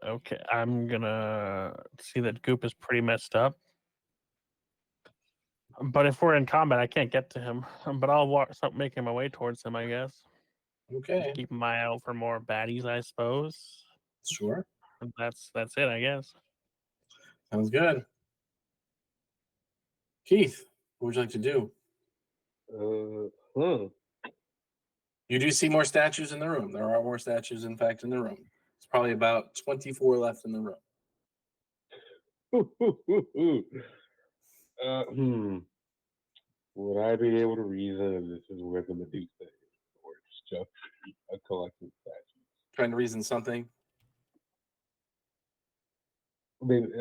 okay, I'm gonna see that Goop is pretty messed up. But if we're in combat, I can't get to him. But I'll start making my way towards him, I guess. Okay. Keep my eye out for more baddies, I suppose. Sure. And that's it, I guess. Sounds good. Keith, what would you like to do? You do see more statues in the room. There are more statues, in fact, in the room. It's probably about 24 left in the room. Would I be able to reason if this is where the Medusa is, or it's just a collection of statues? Trying to reason something. I mean,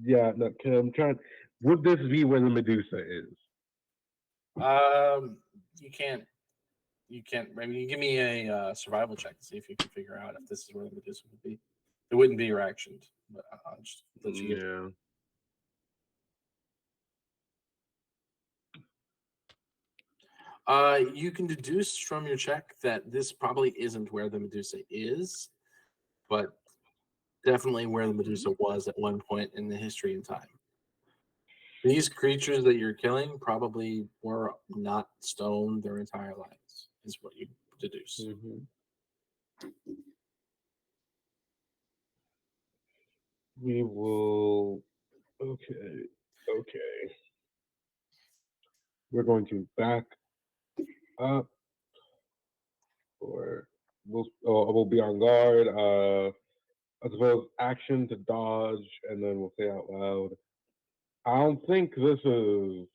Yeah, no, 'cause I'm trying. Would this be where the Medusa is? You can't. You can't. I mean, you give me a survival check to see if you can figure out if this is where the Medusa would be. It wouldn't be your action, but I'll just let you get. Yeah. You can deduce from your check that this probably isn't where the Medusa is, but definitely where the Medusa was at one point in the history and time. These creatures that you're killing probably were not stone their entire lives, is what you deduce. Mhm. We will. Okay. Okay. We're going to back up, or we'll be on guard. I suppose action to dodge, and then we'll say out loud. I don't think this is.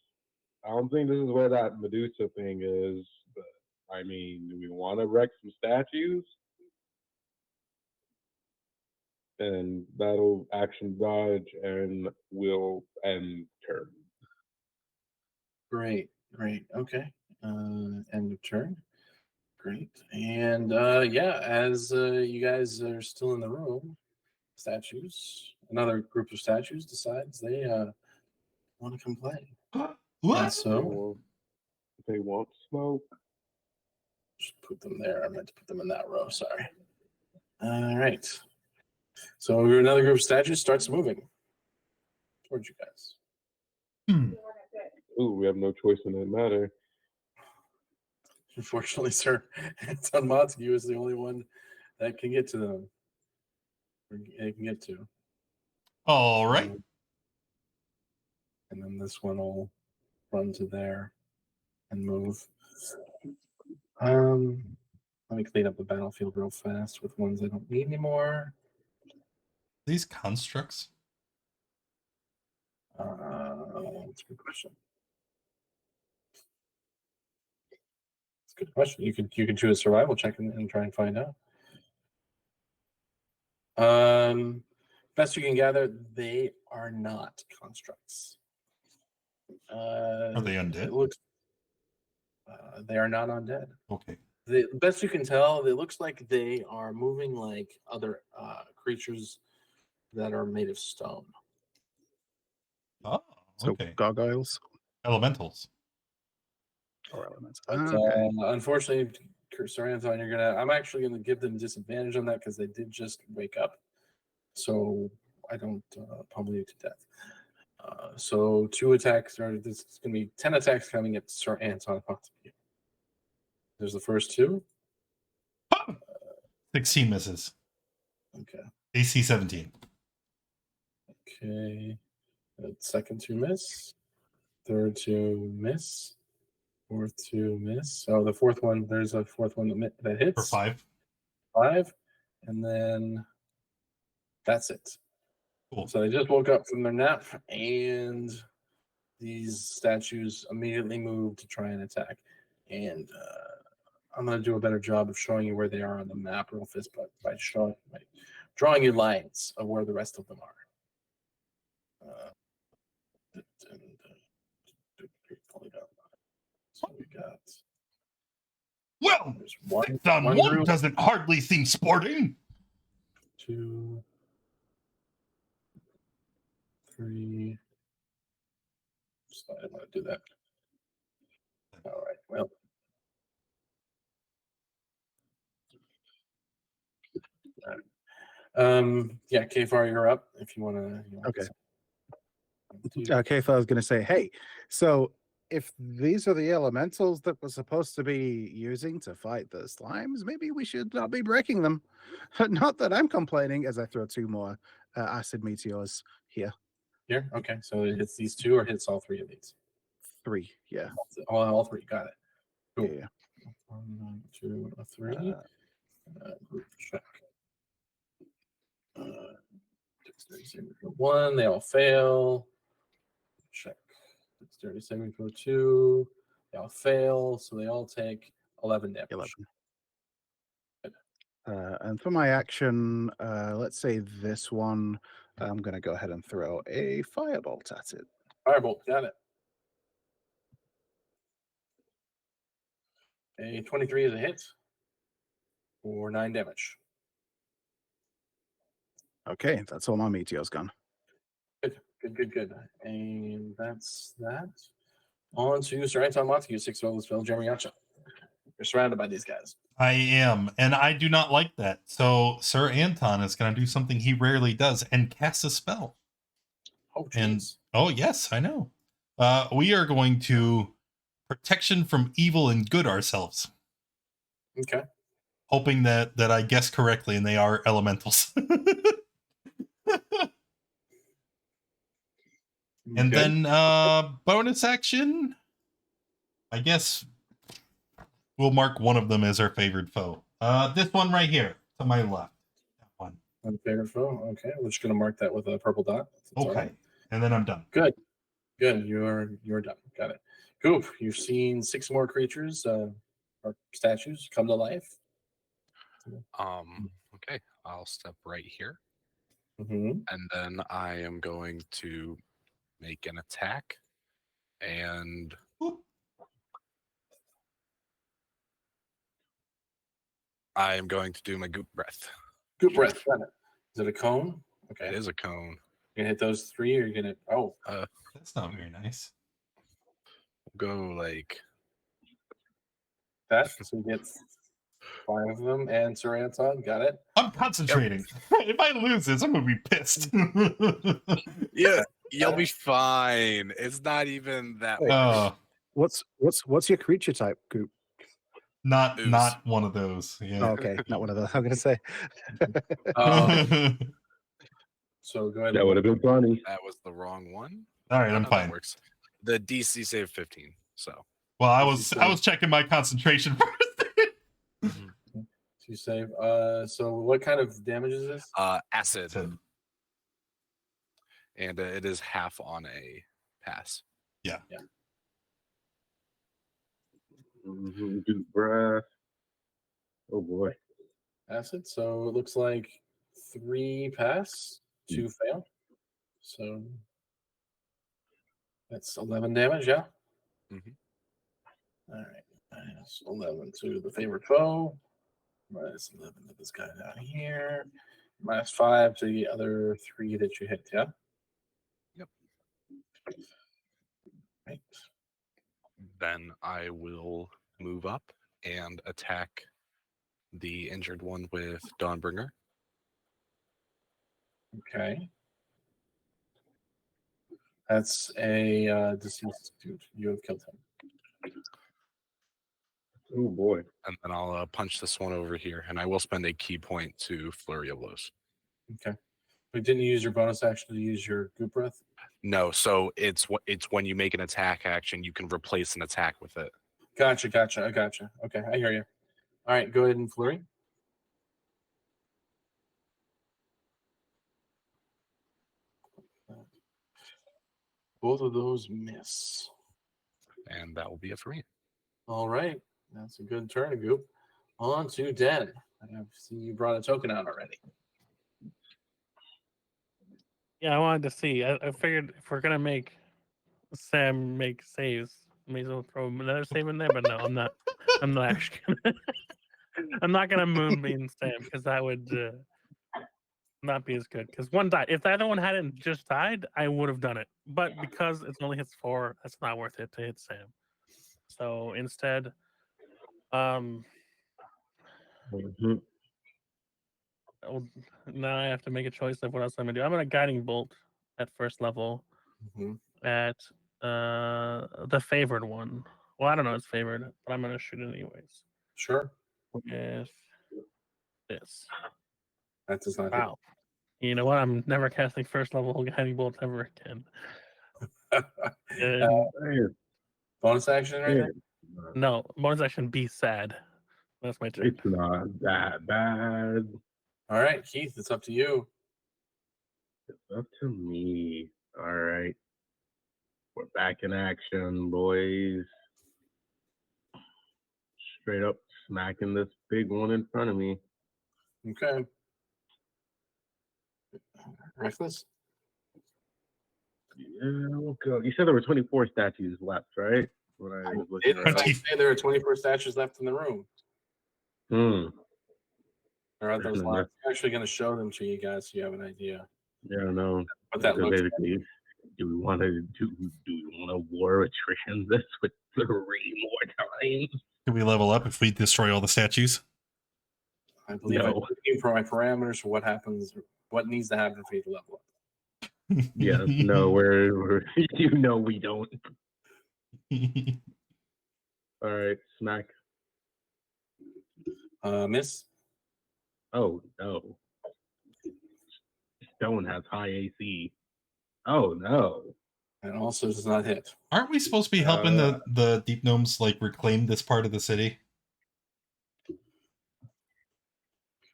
I don't think this is where that Medusa thing is. But I mean, do we want to wreck some statues? And that'll action dodge, and we'll end turn. Great. Okay. End of turn. Great. And yeah, as you guys are still in the room, another group of statues decides they want to come play. And What? so They want smoke. just put them there. I meant to put them in that row. Sorry. All right. So another group of statues starts moving towards you guys. Hmm. Ooh, we have no choice in that matter. Unfortunately, sir, Anton Montague is the only one that can get to them. It can get to. All right. And then this one will run to there and move. Let me clean up the battlefield real fast with ones I don't need anymore. These constructs. That's a good question. It's a good question. You can choose a survival check and try and find out. Best you can gather, they are not constructs. Are they undead? It looks. They are not undead. Okay. The best you can tell, it looks like they are moving like other creatures that are made of stone. Oh, So okay. gargoyles Elementals. or elements. But Okay. unfortunately, Sir Anton, I'm actually gonna give them disadvantage on that because they did just wake up. So I don't pummel you to death. So 2 attacks, or this is gonna be 10 attacks coming at Sir Anton. There's the first 2. 16 misses. Okay. AC 17. Okay. The second 2 miss. Third 2 miss. Fourth 2 miss. Oh, the fourth one. There's a fourth one that hits. For 5. 5, and then that's it. Cool. So they just woke up from their nap, and these statues immediately move to try and attack. And I'm going to do a better job of showing you where they are on the map real fast, but by drawing you lines of where the rest of them are. So we got. Well, There's 6 on 1 group, doesn't hardly seem sporting. 2, 3. So I didn't want to do that. All right. Well. Yeah, Kfar, you're up if you want to. Okay. Kfar was going to say, hey, so if these are the elementals that we're supposed to be using to fight the slimes, maybe we should not be breaking them. Not that I'm complaining, as I throw 2 more acid meteors here. Here, okay. So it hits these 2 or hits all 3 of these. 3, yeah. All 3, got it. Cool. Yeah. 1, 2, 3. Group check. Dexterity saving throw 1. They all fail. Check. Dexterity saving throw 2. They all fail, so they all take 11 damage. 11. And for my action, let's say this one I'm going to go ahead and throw a firebolt at it. Firebolt, got it. A 23 is a hit for 9 damage. Okay, that's all my meteors gone. Good. And that's that. On to Sir Anton Montague, 6th level spell, Jeremy Yacha. You're surrounded by these guys. I am, and I do not like that. So Sir Anton is going to do something he rarely does and cast a spell. Oh, And jeez. oh yes, I know. We are going to protection from evil and good ourselves, Okay. hoping that I guess correctly, and they are elementals. And Okay. then bonus action, I guess we'll mark one of them as our favorite foe. This one right here to my left. That one. Unfavorite foe. Okay. We're just going to mark that with a purple dot. That's all Okay. right. And then I'm done. Good. You're done. Got it. Goop. You've seen 6 more creatures or statues come to life. Okay, I'll step right here, Mm-hmm. and then I am going to make an attack, and Boop. I am going to do my goop breath. Goop breath. Got it. Is it a cone? Okay. It is a cone. You're gonna hit those 3, or you're gonna That's not very nice. Go like that. So you get 5 of them, and Sir Anton, got it. I'm concentrating. If I lose this, I'm gonna be pissed. yeah, you'll be fine. It's not even that. Wait. much. What's your creature type, Goop? Not Ooze. one of those. Oh, Yeah. okay, not one of those. I'm going to say. So go ahead. That would have been funny. That was the wrong one. All right, Oh, I'm no, that fine. works. The DC save 15. So Well, I was checking my concentration first. To save. So what kind of damage is this? acid, So, and it is half on a pass. Deep breath. Oh boy. Acid. So it looks like 3 pass, 2 fail. So that's 11 damage. Yeah. Mhm. All right. Minus 11 to the favorite foe. Minus 11 to this guy down here. Minus 5 to the other 3 that you hit. Yeah. Yep. Right. Then I will move up and attack the injured one with Dawnbringer. Okay. That's a deceased dude. You have killed him. Oh boy. And then I'll punch this one over here, and I will spend a key point to Flurry of Blows. Okay. But didn't you use your bonus action to use your goop breath? No, so it's when you make an attack action, you can replace an attack with it. Gotcha. I gotcha. Okay, I hear you. All right, go ahead and flurry. Both of those miss. And that will be it for me. All right, that's a good turn, Goop. On to Den. I see you brought a token out already. Yeah, I wanted to see. I figured if we're gonna make Sam make saves, may as well throw another save in there. But no, I'm not. I'm not actually gonna. I'm not gonna moonbeam Sam because that would not be as good. Because one died. If the other one hadn't just died, I would have done it. But because it's only hits 4, that's not worth it to hit Sam. So instead, Mhm. well, now I have to make a choice of what else I'm gonna do. I'm gonna guiding bolt at first level Mm-hmm. at the favored one. Well, I don't know it's favored, but I'm gonna shoot it anyways. Sure. With this. That does not Wow. You know what? I'm never casting first level guiding bolt ever again. hit. And Bonus action right there? no, bonus action be sad. That's my turn. It's not that bad. All right, Keith, it's up to you. It's up to me. All right. We're back in action, boys. Straight up smacking this big one in front of me. Okay. Reckless. Yeah, we'll go. You said there were 24 statues left, right? When I was looking Did at I Twenty- say there are 24 statues left in the room? Or are those There's left? enough. I'm actually going to show them to you guys so you have an idea Yeah, no. what that So looks like. basically, do we want to war attrition this with 3 more times? Can we level up if we destroy all the statues? I believe I'm No. looking for my parameters for what happens, what needs to happen for you to level up. Yes, no, we're you know we don't. All right, smack. Miss. Oh no. Stone has high AC. Oh no. And also does not hit. Aren't we supposed to be helping the deep gnomes like reclaim this part of the city?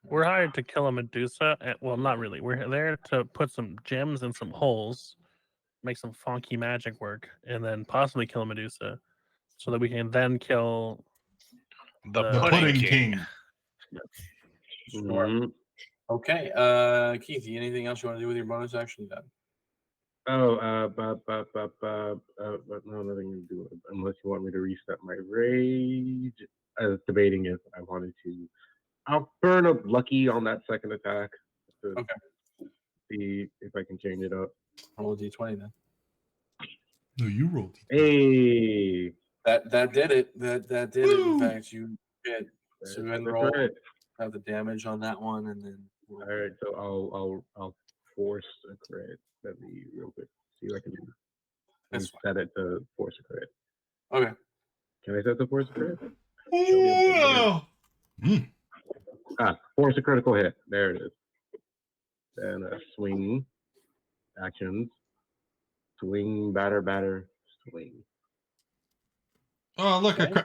We're hired to kill a Medusa. Well, not really. We're there to put some gems in some holes, make some funky magic work, and then possibly kill a Medusa, so that we can then kill The The Pudding, Pudding King. King. Sure. Mhm. Okay. Keith, anything else you want to do with your bonus action then? Oh, but no, nothing to do with it, unless you want me to reset my rage. I was debating if I wanted to. I'll burn up lucky on that second attack to Okay. see if I can change it up. Roll a d20 then. No, you rolled. Hey, That did it. That did it. In Woo! fact, you did. So go ahead and that's roll. right. Have the damage on that one, and then. All right, so I'll force a crit. Let me real quick see if I can That's set it to force a crit. Okay. Can I set the force a crit? Show me I'm Whoa! force a critical hit. There it is. Then swing actions. Swing, batter, swing. Oh, look, Okay.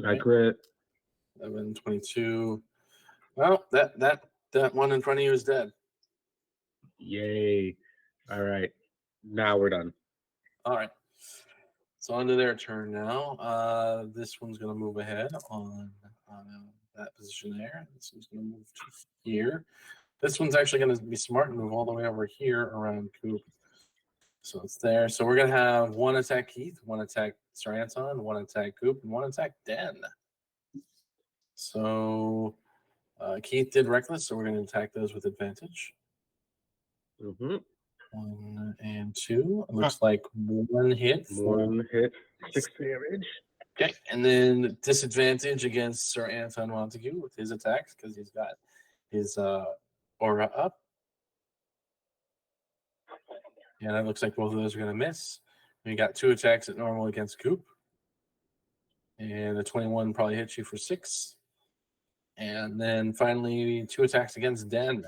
I crit. 11, 22. Well, that one in front of you is dead. Yay. All right. Now we're done. All right. So on to their turn now. This one's going to move ahead on that position there. This one's going to move to here. This one's actually going to be smart and move all the way over here around Coop. So it's there. So we're going to have one attack Keith, one attack Sir Anton, one attack Coop, and one attack Den. So Keith did Reckless, so we're going to attack those with advantage. Mm-hmm. 1 and 2. It looks like one hit. One hit, 6 damage. Okay, and then disadvantage against Sir Anton Montague with his attacks because he's got his aura up. And it looks like both of those are going to miss. We got 2 attacks at normal against Coop. And a 21 probably hits you for 6. And then finally 2 attacks against Den.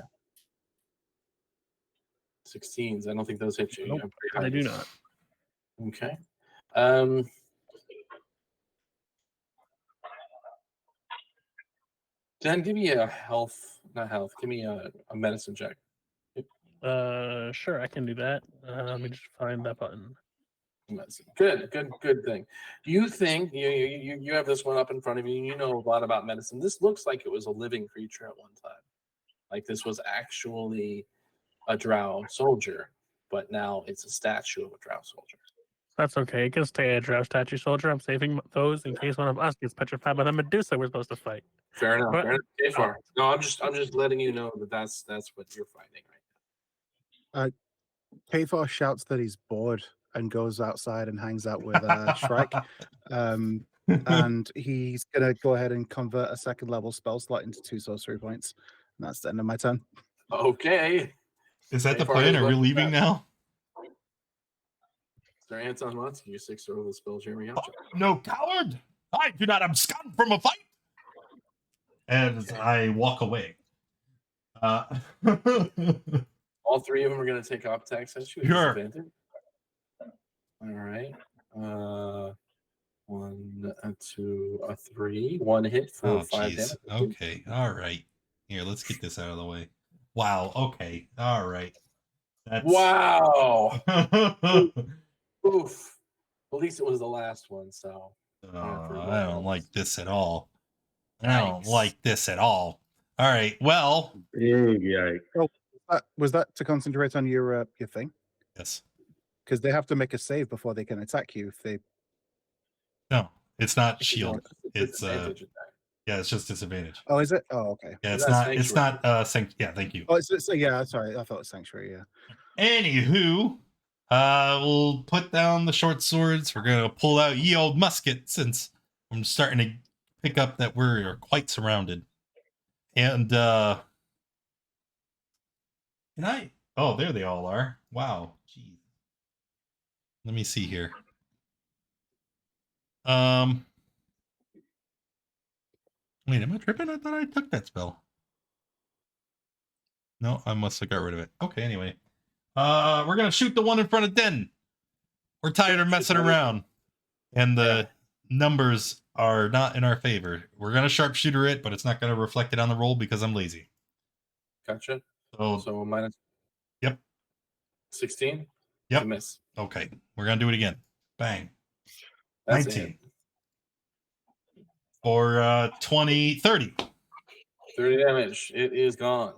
16s. I don't think those hit you. Nope, I'm pretty high. I do not. Okay. Dan, give me a give me a medicine check. Sure, I can do that. Let me just find that button. Medicine. Good thing. Do you think you have this one up in front of you? You know a lot about medicine. This looks like it was a living creature at one time. Like this was actually a drow soldier, but now it's a statue of a drow soldier. That's okay. It can stay a drow statue soldier. I'm saving those in case one of us gets petrified by the Medusa we're supposed to fight. Fair enough. But- Fair enough. Okay, far. No, I'm just letting you know that that's what you're fighting right Kfar shouts that he's bored and goes outside and hangs out with Shrike. And he's going to go ahead and convert a second level spell slot into 2 sorcery points. And that's the end of my turn. now. Okay. Is that the Far plan? as Are we what- leaving now? Sir Anton Montague, 6 over the spells. Here we go. No, coward! I do not abscond from a fight! As I walk away. All 3 of them are going to take off attacks at you. with Sure. disadvantage. All right. 1, 2, 3. 1 hit for Oh, 5 jeez. damage. Okay. All right. Here, let's get this out of the way. Wow. Okay. All right. That's... Wow. Oof. At least it was the last one, so. I don't like this at all. I don't Yikes. like this at all. All right. Well, Big yikes. Was that to concentrate on your thing? yes. Because they have to make a save before they can attack you. If they No, it's not If you're doing shield. It's disadvantage attack. yeah, it's just disadvantage. oh, is it? Oh, okay. Yeah, Is it's that not. It's sanctuary? not. Yeah, thank you. Oh, it's yeah. Sorry, I thought it was sanctuary. Yeah. Anywho, we'll put down the short swords. We're gonna pull out ye old musket since I'm starting to pick up that we're quite surrounded. And can I? Oh, there they all are. Wow. Jeez. Let me see here. Wait, am I tripping? I thought I took that spell. No, I must have got rid of it. Okay, anyway. We're gonna shoot the one in front of Den. We're tired of Shoot messing the one in around. And the numbers are not in our favor. We're gonna sharpshooter it, but it's not gonna reflect it on the roll because I'm lazy. Gotcha. So So minus. Yep. 16. Yep. To miss. Okay, we're gonna do it again. Bang. That's 19. it. For 20, 30. 30 damage. It is gone.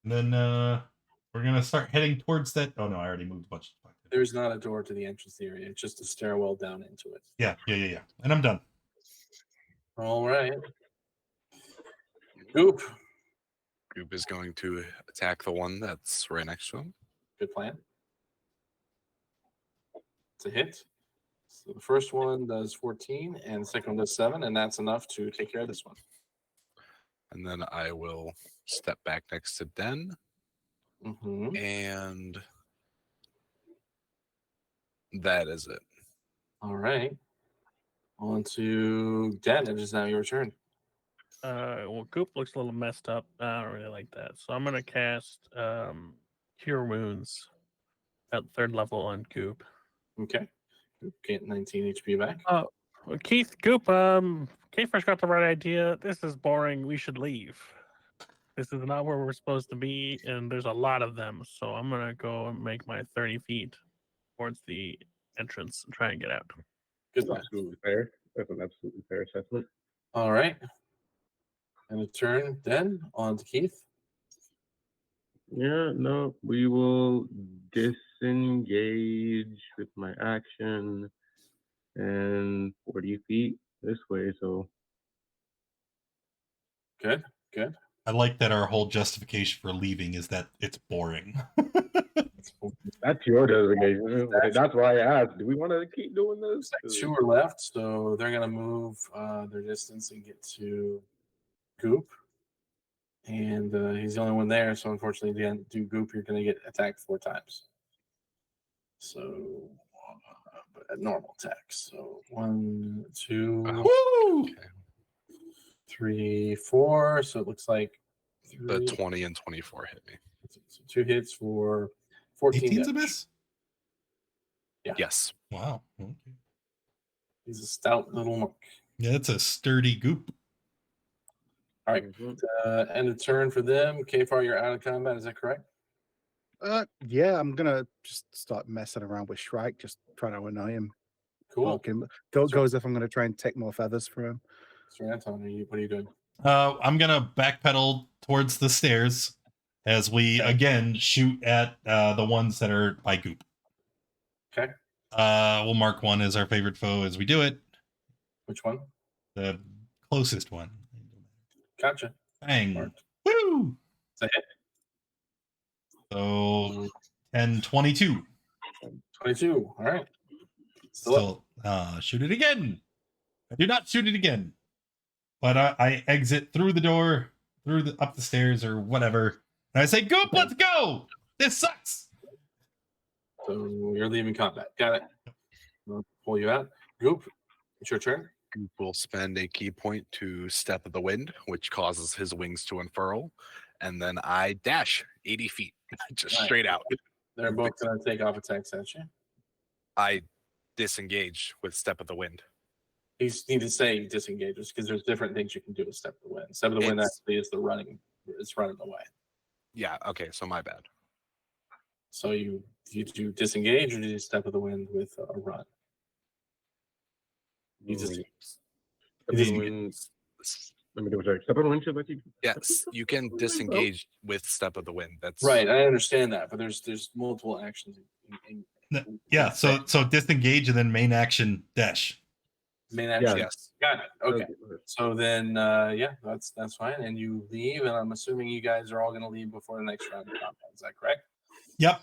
And then we're gonna start heading towards that. Oh no, I already moved a bunch. There's not a door to the entrance area. It's just a stairwell down into it. Yeah. And I'm done. All right. Goop. Goop is going to attack the one that's right next to him. Good plan. It's a hit. So the first one does 14, and the second one does 7, and that's enough to take care of this one. And then I will step back next to Den, Mm-hmm. and that is it. All right. On to Den. It is now your turn. Well, Goop looks a little messed up. I don't really like that, so I'm gonna cast Cure Wounds at 3rd level on Goop. Okay. Goop get 19 HP back. Well, Keith, Goop, Kiefer's got the right idea. This is boring. We should leave. This is not where we're supposed to be, and there's a lot of them. So I'm gonna go and make my 30 feet towards the entrance and try and get out. Good That's plan. absolutely fair. That's an absolutely fair assessment. All right. And a turn then on to Keith. Yeah, no, we will disengage with my action and 40 feet this way. So Good. I like that our whole justification for leaving is that it's boring. that's your designation. That's why I asked. Do we want to keep doing this? Looks like 2 are left, so they're gonna move their distance and get to Goop. And he's the only one there, so unfortunately, if you do Goop, you're gonna get attacked 4 times. So, but at normal attack. So 1, 2, Woo! 3, 4. So it looks like The 3, 20 and 24 hit me. so 2 hits for 14 18's a damage. miss? Yeah. Yes. Wow. Okay. He's a stout little monk. Yeah, it's a sturdy Goop. All right. End of turn for them. Kfar, you're out of combat. Is that correct? Yeah, I'm gonna just start messing around with Shrike, just trying to annoy him. Cool. Go as if I'm gonna try and take more feathers from him. Sir Anton, what are you doing? I'm gonna backpedal towards the stairs as we again shoot at the ones that are by Goop. Okay. We'll mark one as our favorite foe as we do it. Which one? The closest one. Gotcha. Bang. Marked. Woo! It's a hit. So 10, 22. 22. All right. Still up. Still shoot it again. I do not shoot it again. But I exit through the door, up the stairs or whatever. And I say, Goop, let's go. This sucks. So you're leaving combat. Got it. I'll pull you out. Goop, it's your turn. Goop will spend a key point to Step of the Wind, which causes his wings to unfurl. And then I dash 80 feet, just Nice. straight out. They're both going to take off attacks at you. I disengage with Step of the Wind. You just need to say disengages because there's different things you can do with Step of the Wind. Step of the Wind It's- actually is the running. It's running away. Yeah, okay, so my bad. So you do disengage or do you Step of the Wind with a run? You just Everyone- I mean, was there step of the wind should let you? Yes, you can disengage with Step of the Wind. That's Right, I understand that, but there's multiple actions. Yeah, so disengage and then main action dash. Main action. Yes. Got it. Okay. Okay. So then, yeah, that's fine. And you leave, and I'm assuming you guys are all going to leave before the next round of combat. Is that correct? Yep.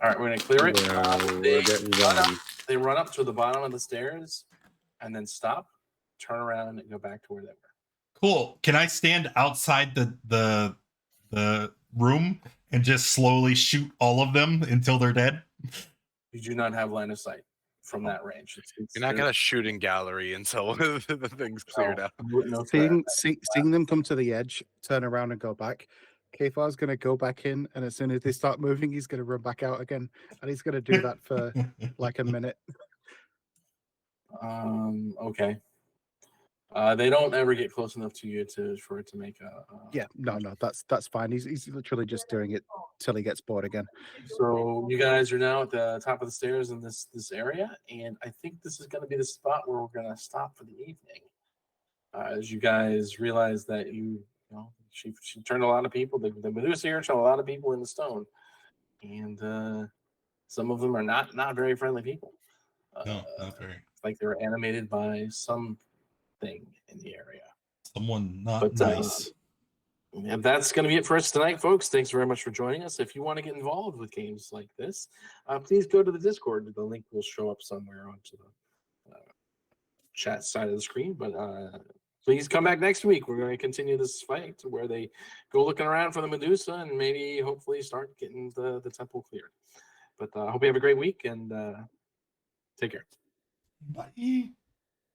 All right, we're going to clear it. Yeah, we're getting done. They run up to the bottom of the stairs, and then stop, turn around, and go back to where they were. Cool. Can I stand outside the room and just slowly shoot all of them until they're dead? You do not have line of sight from that range. You're not gonna shoot in gallery until the thing's cleared out. No Seeing them come to the edge, turn around and go back. Kfar's going to go back in, and as soon as they start moving, he's going to run back out again, and he's going to do that for like a minute. Okay. They don't ever get close enough to you for it to make a. Yeah, no, that's fine. He's literally just doing it till he gets bored again. So you guys are now at the top of the stairs in this area, and I think this is going to be the spot where we're going to stop for the evening. As you guys realize that she turned a lot of people. The Medusa here turned a lot of people into stone, and some of them are not very friendly people. No, not very. Like they were animated by something in the area. Someone not But, nice. And that's going to be it for us tonight, folks. Thanks very much for joining us. If you want to get involved with games like this, please go to the Discord. The link will show up somewhere onto the chat side of the screen. But please come back next week. We're going to continue this fight where they go looking around for the Medusa and maybe hopefully start getting the temple cleared. But I hope you have a great week and take care. Bye.